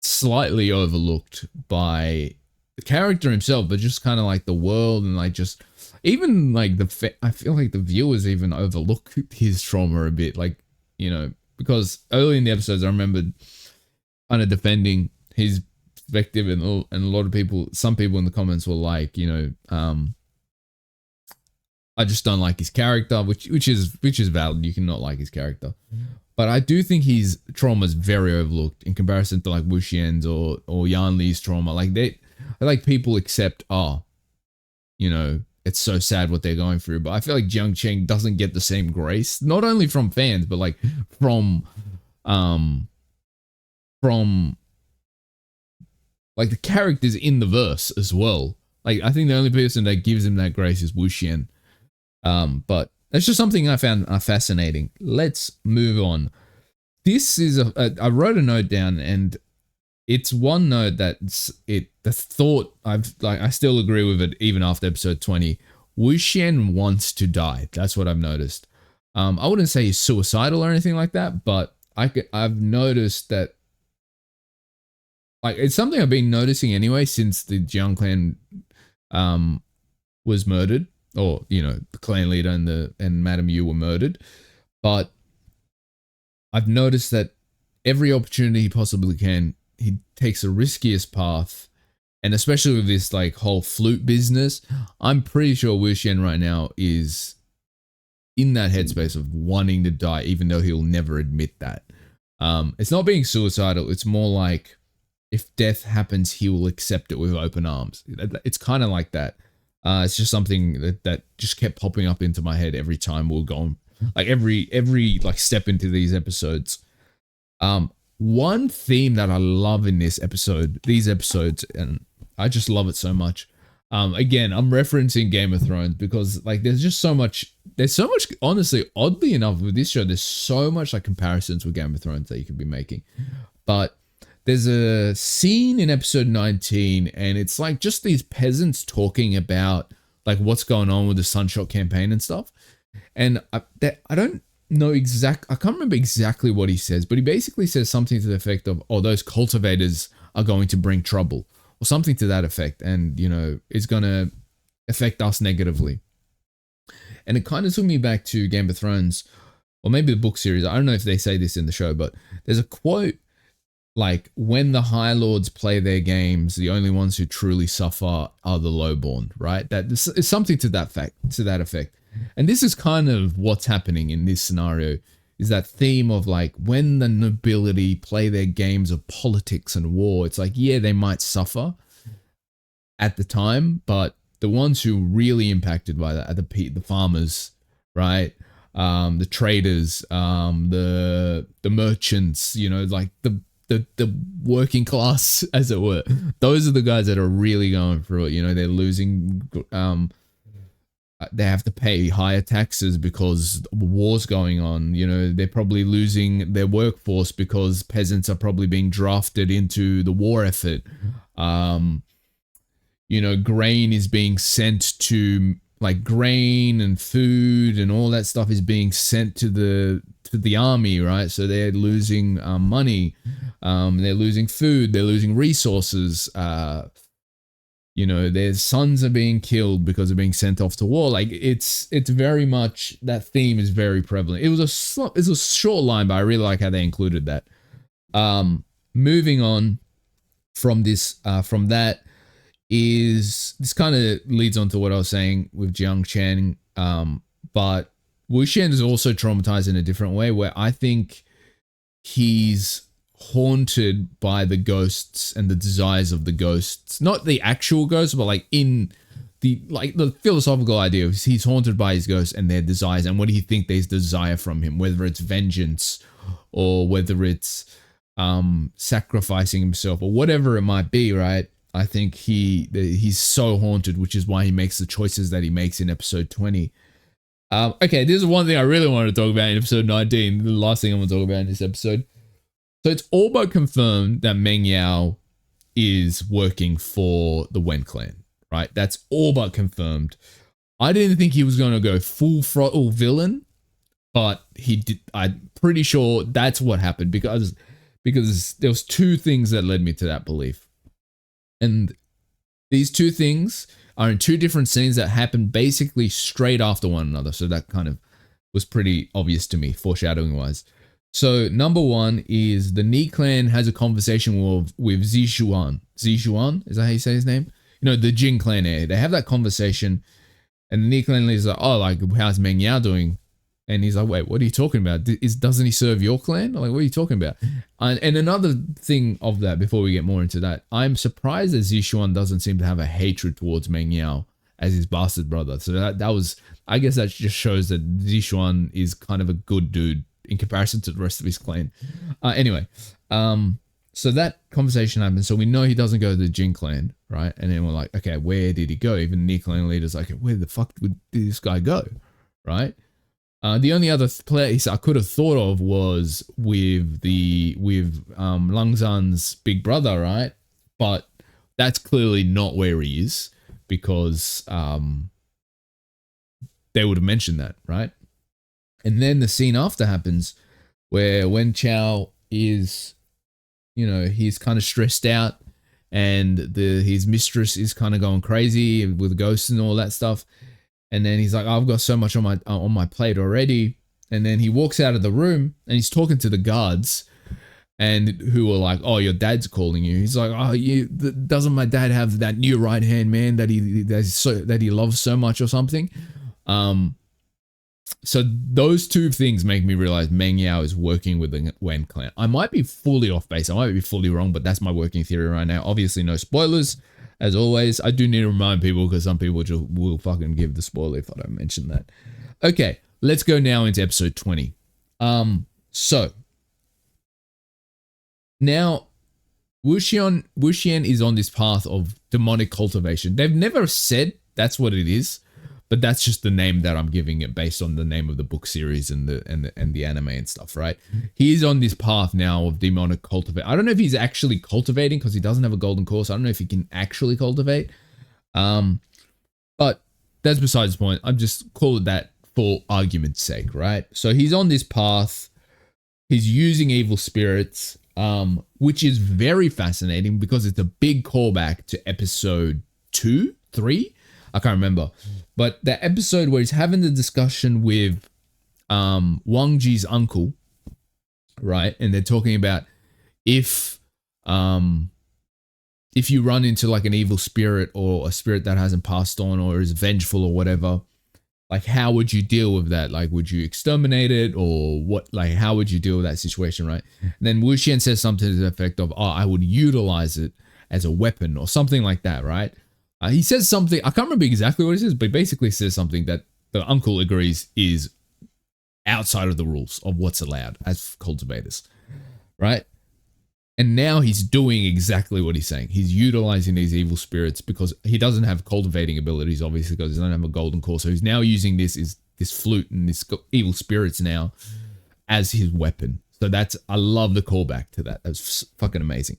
slightly overlooked by the character himself, but just kind of like the world and like just even like I feel like the viewers even overlook his trauma a bit, like, you know, because early in the episodes I remember kind of defending his perspective and a lot of people, some people in the comments were like, you know, I just don't like his character, which is valid. You cannot like his character. But I do think his trauma is very overlooked in comparison to like Wu Xian's or Yan Li's trauma. Like people accept, you know, it's so sad what they're going through. But I feel like Jiang Cheng doesn't get the same grace, not only from fans, but like from like the characters in the verse as well. Like I think the only person that gives him that grace is Wu Xian. But that's just something I found fascinating. Let's move on. This is I wrote a note down, and it's one note the thought I still agree with it even after episode 20. Wu Xian wants to die. That's what I've noticed. I wouldn't say he's suicidal or anything like that, but I've noticed that, like, it's something I've been noticing anyway since the Jiang clan was murdered, or, you know, the clan leader and Madame Yu were murdered. But I've noticed that every opportunity he possibly can, he takes the riskiest path. And especially with this like whole flute business, I'm pretty sure Wu Xian right now is in that headspace of wanting to die, even though he'll never admit that. It's not being suicidal. It's more like if death happens, he will accept it with open arms. It's kind of like that. It's just something that just kept popping up into my head every time we're going, like every like step into these episodes. One theme that I love in these episodes, and I just love it so much. Again, I'm referencing Game of Thrones because like there's so much, honestly, oddly enough with this show, there's so much like comparisons with Game of Thrones that you could be making. But there's a scene in episode 19, and it's like just these peasants talking about like what's going on with the Sunshot campaign and stuff. And I don't know I can't remember exactly what he says, but he basically says something to the effect of, oh, those cultivators are going to bring trouble, or something to that effect, and you know, it's going to affect us negatively. And it kind of took me back to Game of Thrones, or maybe the book series. I don't know if they say this in the show, but there's a quote like, when the High Lords play their games, the only ones who truly suffer are the lowborn, right? That is something to that effect. And this is kind of what's happening in this scenario, is that theme of like, when the nobility play their games of politics and war, it's like, yeah, they might suffer at the time, but the ones who are really impacted by that are the farmers, right? The traders, the merchants, you know, like the working class, as it were. Those are the guys that are really going through it. You know, they're losing, they have to pay higher taxes because war's going on. You know, they're probably losing their workforce because peasants are probably being drafted into the war effort. You know, grain is being sent to, like, grain and food and all that stuff is being sent to the army, right? So they're losing money, they're losing food, they're losing resources. You know, their sons are being killed because they're being sent off to war. Like, it's very much, that theme is very prevalent. It was a short line, but I really like how they included that. Moving on from this, from that, is this kind of leads on to what I was saying with Jiang Chen, but Wu Xian is also traumatized in a different way, where I think he's haunted by the ghosts and the desires of the ghosts, not the actual ghosts, but like in the philosophical idea of he's haunted by his ghosts and their desires, and what do you think they desire from him, whether it's vengeance or whether it's sacrificing himself or whatever it might be, right? I think he's so haunted, which is why he makes the choices that he makes in episode 20. Okay, this is one thing I really wanted to talk about in episode 19. The last thing I want to talk about in this episode. So it's all but confirmed that Meng Yao is working for the Wen clan, right? That's all but confirmed. I didn't think he was going to go full throttle villain, but he did. I'm pretty sure that's what happened because there was two things that led me to that belief. And these two things are in two different scenes that happened basically straight after one another. So that kind of was pretty obvious to me, foreshadowing wise. So number one is the Ni clan has a conversation with Zixuan. Zixuan, is that how you say his name? You know, the Jin clan heir. They have that conversation, and the Ni clan leader's like, oh, like, how's Meng Yao doing? And he's like, wait, what are you talking about? Doesn't he serve your clan? Like, what are you talking about? And another thing of that, before we get more into that, I'm surprised that Zixuan doesn't seem to have a hatred towards Meng Yao as his bastard brother. So that was, I guess that just shows that Zixuan is kind of a good dude in comparison to the rest of his clan. Anyway, so that conversation happens. So we know he doesn't go to the Jin clan, right? And then we're like, okay, where did he go? Even the Ni clan leader's like, where the fuck did this guy go, right? The only other place I could have thought of was with Lang Zan's big brother, right? But that's clearly not where he is, because they would have mentioned that, right? And then the scene after happens where Wen Chao is, you know, he's kind of stressed out, and his mistress is kind of going crazy with ghosts and all that stuff. And then he's like, I've got so much on my plate already. And then he walks out of the room and he's talking to the guards, and who are like, oh, your dad's calling you. He's like, oh, doesn't my dad have that new right hand man that he loves so much or something? So those two things make me realize Meng Yao is working with the Wen clan. I might be fully off base. I might be fully wrong, but that's my working theory right now. Obviously, no spoilers. As always, I do need to remind people, because some people just will fucking give the spoiler if I don't mention that. Okay, let's go now into episode 20. So now Wu Xian is on this path of demonic cultivation. They've never said that's what it is, but that's just the name that I'm giving it based on the name of the book series and the anime and stuff, right? He's on this path now of demonic cultivate. I don't know if he's actually cultivating because he doesn't have a golden course. I don't know if he can actually cultivate. But that's besides the point. I'm just call it that for argument's sake, right? So he's on this path. He's using evil spirits, which is very fascinating because it's a big callback to episode 2, 3. I can't remember. But the episode where he's having the discussion with Wang Ji's uncle, right? And they're talking about if you run into like an evil spirit or a spirit that hasn't passed on or is vengeful or whatever, like how would you deal with that? Like, would you exterminate it or what? Like, how would you deal with that situation, right? And then Wu Xian says something to the effect of, I would utilize it as a weapon or something like that, right? He says something, I can't remember exactly what he says, but he basically says something that the uncle agrees is outside of the rules of what's allowed as cultivators, right? And now he's doing exactly what he's saying. He's utilizing these evil spirits because he doesn't have cultivating abilities, obviously, because he doesn't have a golden core. So he's now using this flute and this evil spirits now as his weapon. So I love the callback to that. That's fucking amazing.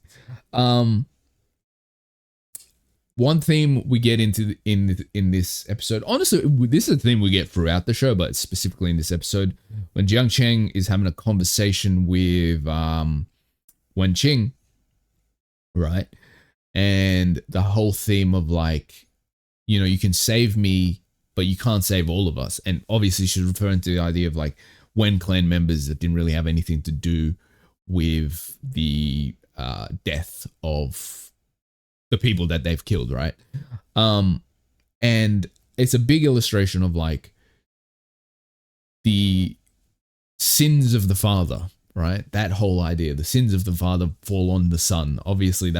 One theme we get into in this episode, honestly, this is a theme we get throughout the show, but specifically in this episode, when Jiang Cheng is having a conversation with Wen Qing, right? And the whole theme of like, you know, you can save me, but you can't save all of us. And obviously she's referring to the idea of like Wen clan members that didn't really have anything to do with the death of the people that they've killed, right? And it's a big illustration of like the sins of the father, right? That whole idea, the sins of the father fall on the son. Obviously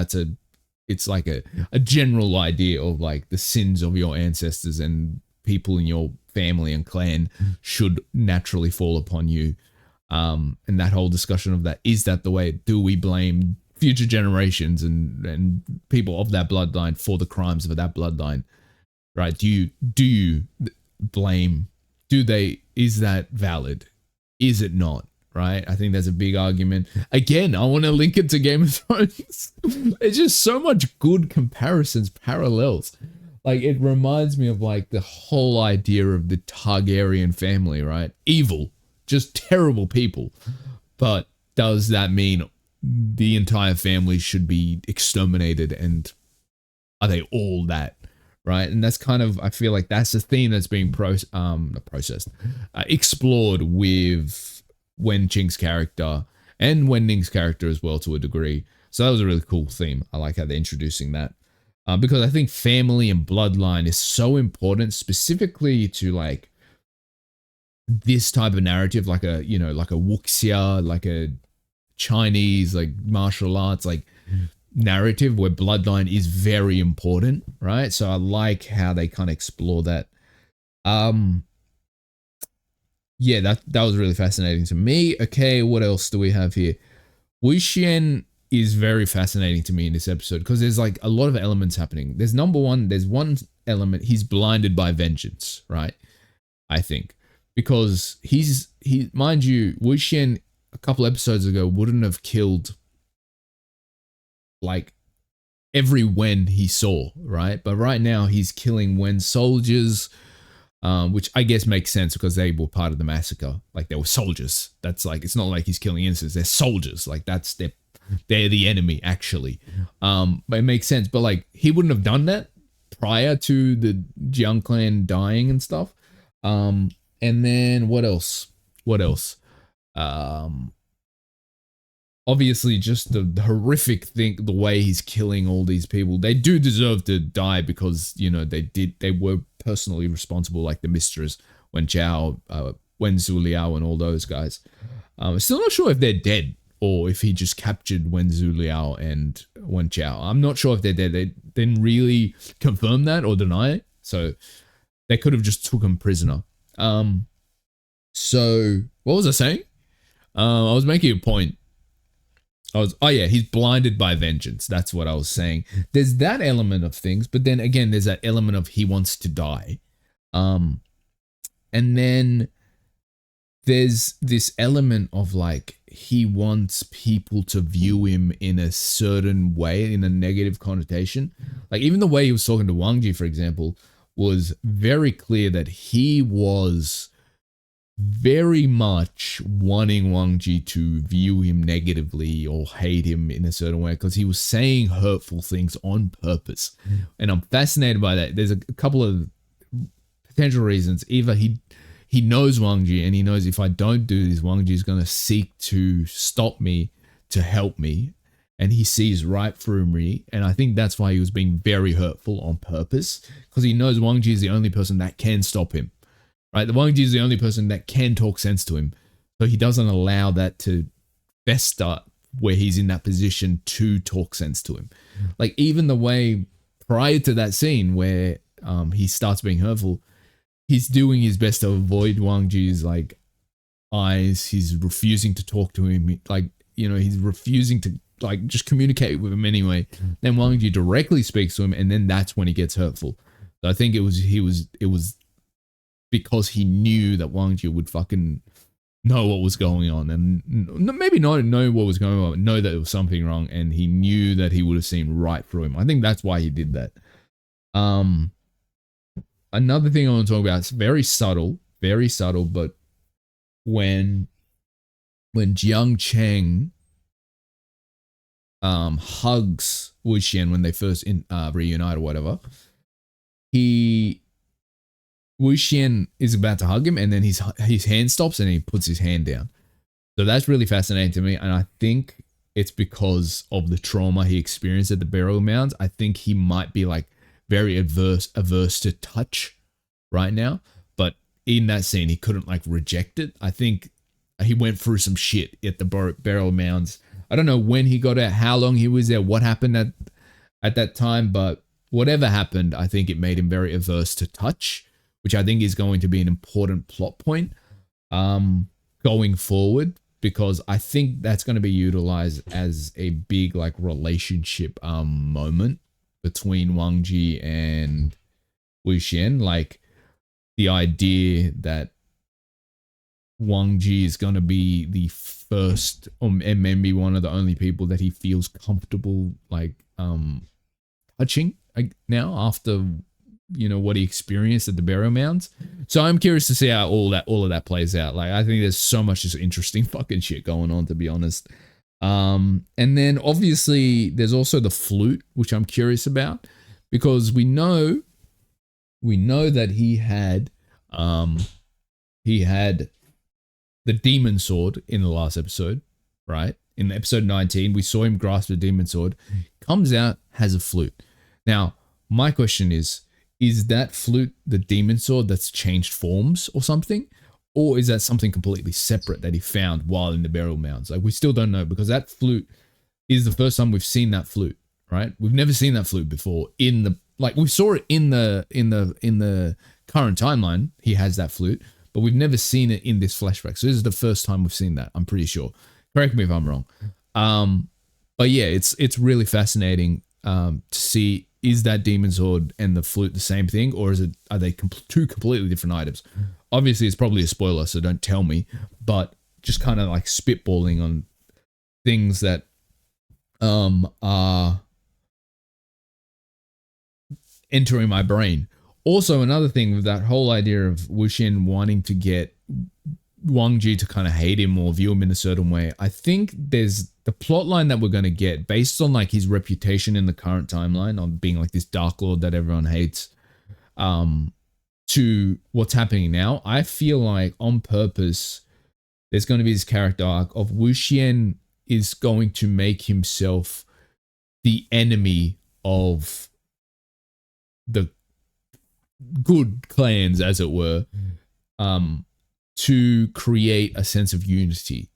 it's like a general idea of like the sins of your ancestors and people in your family and clan should naturally fall upon you. And that whole discussion of that, is that the way? Do we blame future generations and people of that bloodline for the crimes of that bloodline, right? Do you blame? Is that valid? Is it not? Right? I think that's a big argument. Again, I want to link it to Game of Thrones. It's just so much good comparisons, parallels. Like it reminds me of like the whole idea of the Targaryen family, right? Evil, just terrible people. But does that mean the entire family should be exterminated, and are they all that, right? And that's kind of, I feel like that's the theme that's being explored with Wen Qing's character and Wen Ning's character as well to a degree. So that was a really cool theme. I like how they're introducing that because I think family and bloodline is so important, specifically to like this type of narrative, like a, you know, like a wuxia, like a Chinese like martial arts like narrative where bloodline is very important, right? So I like how they kind of explore that. Yeah, that was really fascinating to me. Okay, what else do we have here? Wu Xian is very fascinating to me in this episode because there's like a lot of elements happening. There's one element, he's blinded by vengeance, right? I think because he mind you, Wu Xian a couple episodes ago wouldn't have killed like every Wen he saw, right? But right now he's killing Wen soldiers, which I guess makes sense because they were part of the massacre. Like they were soldiers. That's like, it's not like he's killing innocents. They're soldiers. Like they're the enemy actually. But it makes sense. But like he wouldn't have done that prior to the Jiang clan dying and stuff. And then what else? Obviously just the horrific thing, the way he's killing all these people. They do deserve to die because, you know, they were personally responsible, like the mistress, Wen Zhu Liao and all those guys. I'm still not sure if they're dead or if he just captured Wen Zhu Liao and Wen Zhao. I'm not sure if they're dead. They didn't really confirm that or deny it. So they could have just took him prisoner. So what was I saying? I was making a point. He's blinded by vengeance. That's what I was saying. There's that element of things, but then again, there's that element of he wants to die. And then there's this element of like he wants people to view him in a certain way, in a negative connotation. Like even the way he was talking to Wang Ji, for example, was very clear that he was very much wanting Wang Ji to view him negatively or hate him in a certain way because he was saying hurtful things on purpose. And I'm fascinated by that. There's a couple of potential reasons. Either he knows Wang Ji and he knows if I don't do this, Wang Ji is going to seek to stop me, to help me. And he sees right through me. And I think that's why he was being very hurtful on purpose, because he knows Wang Ji is the only person that can stop him. Right? The Wang Ji is the only person that can talk sense to him. So he doesn't allow that to fester where he's in that position to talk sense to him. Like even the way prior to that scene where he starts being hurtful, he's doing his best to avoid Wang Ji's like eyes. He's refusing to talk to him. Like, you know, he's refusing to like just communicate with him anyway. Then Wang Ji directly speaks to him, and then that's when he gets hurtful. So I think it was because he knew that Wang Ji would fucking know what was going on, and maybe not know what was going on, but know that there was something wrong, and he knew that he would have seen right through him. I think that's why he did that. Another thing I want to talk about, it's very subtle, but when Jiang Cheng hugs Wu Xian when they first reunite or whatever, Wu Xian is about to hug him, and then his hand stops and he puts his hand down. So that's really fascinating to me, and I think it's because of the trauma he experienced at the burial mounds. I think he might be like very averse to touch right now, but in that scene he couldn't like reject it. I think he went through some shit at the burial mounds. I don't know when he got out, how long he was there, what happened at that time, but whatever happened, I think it made him very averse to touch, which I think is going to be an important plot point going forward, because I think that's going to be utilized as a big like relationship moment between Wang Ji and Wu Xian. Like the idea that Wang Ji is going to be the first and maybe one of the only people that he feels comfortable like touching now after, you know, what he experienced at the burial mounds. So I'm curious to see how all of that plays out. Like I think there's so much just interesting fucking shit going on, to be honest. And then obviously there's also the flute, which I'm curious about, because we know that he had the demon sword in the last episode, right? In episode 19, we saw him grasp the demon sword, comes out, has a flute. Now, my question is that flute the demon sword that's changed forms or something? Or is that something completely separate that he found while in the burial mounds? Like, we still don't know, because that flute is the first time we've seen that flute, right? We've never seen that flute before we saw it in the current timeline. He has that flute, but we've never seen it in this flashback. So this is the first time we've seen that, I'm pretty sure. Correct me if I'm wrong. But yeah, it's really fascinating to see, is that demon sword and the flute the same thing, or are they two completely different items? Obviously, it's probably a spoiler, so don't tell me, but just kind of like spitballing on things that are entering my brain. Also, another thing with that whole idea of Wu Xian wanting to get Wang Ji to kind of hate him or view him in a certain way, I think there's the plot line that we're going to get based on like his reputation in the current timeline on being like this Dark Lord that everyone hates, to what's happening now. I feel like on purpose there's going to be this character arc of Wu Xian is going to make himself the enemy of the good clans, as it were, to create a sense of unity.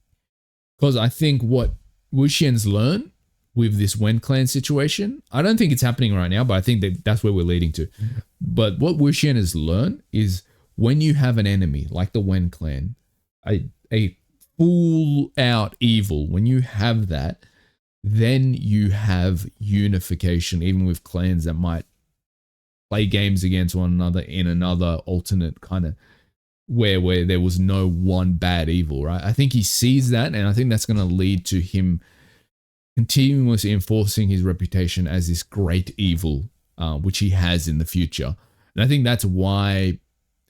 Because I think what Wu Xian's learned with this Wen clan situation, I don't think it's happening right now, but I think that's where we're leading to. But what Wu Xian has learned is when you have an enemy like the Wen clan, a full out evil, when you have that, then you have unification, even with clans that might play games against one another in another alternate kind of where there was no one bad evil, right? I think he sees that, and I think that's going to lead to him continuously enforcing his reputation as this great evil, which he has in the future. And I think that's why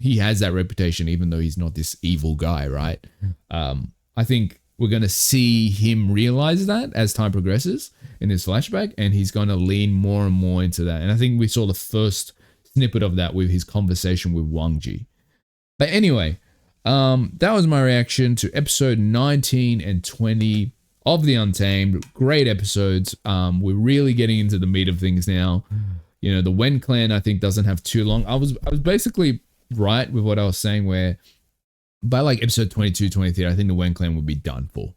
he has that reputation, even though he's not this evil guy, right? I think we're going to see him realize that as time progresses in his flashback, and he's going to lean more and more into that. And I think we saw the first snippet of that with his conversation with Wang Ji. But anyway, that was my reaction to episode 19 and 20 of The Untamed. Great episodes. We're really getting into the meat of things now. You know, the Wen clan, I think, doesn't have too long. I was basically right with what I was saying, where by like episode 22, 23, I think the Wen clan would be done for.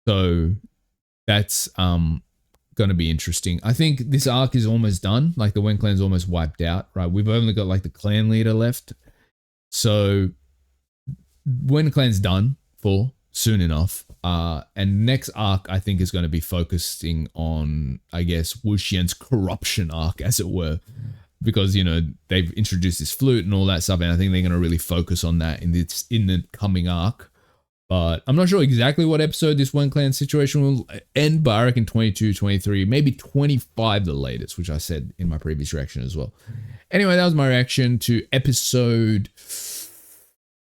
So that's going to be interesting. I think this arc is almost done. Like the Wen clan's almost wiped out, right? We've only got like the clan leader left. So Wen clan's done for soon enough. And next arc, I think, is going to be focusing on, I guess, Wu Xian's corruption arc, as it were. Because, you know, they've introduced this flute and all that stuff, and I think they're going to really focus on that in the coming arc. But I'm not sure exactly what episode this Wen clan situation will end, but I reckon 22, 23, maybe 25 the latest, which I said in my previous reaction as well. Anyway, that was my reaction to episode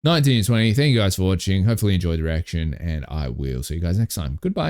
19 and 20. Thank you guys for watching. Hopefully you enjoyed the reaction, and I will see you guys next time. Goodbye.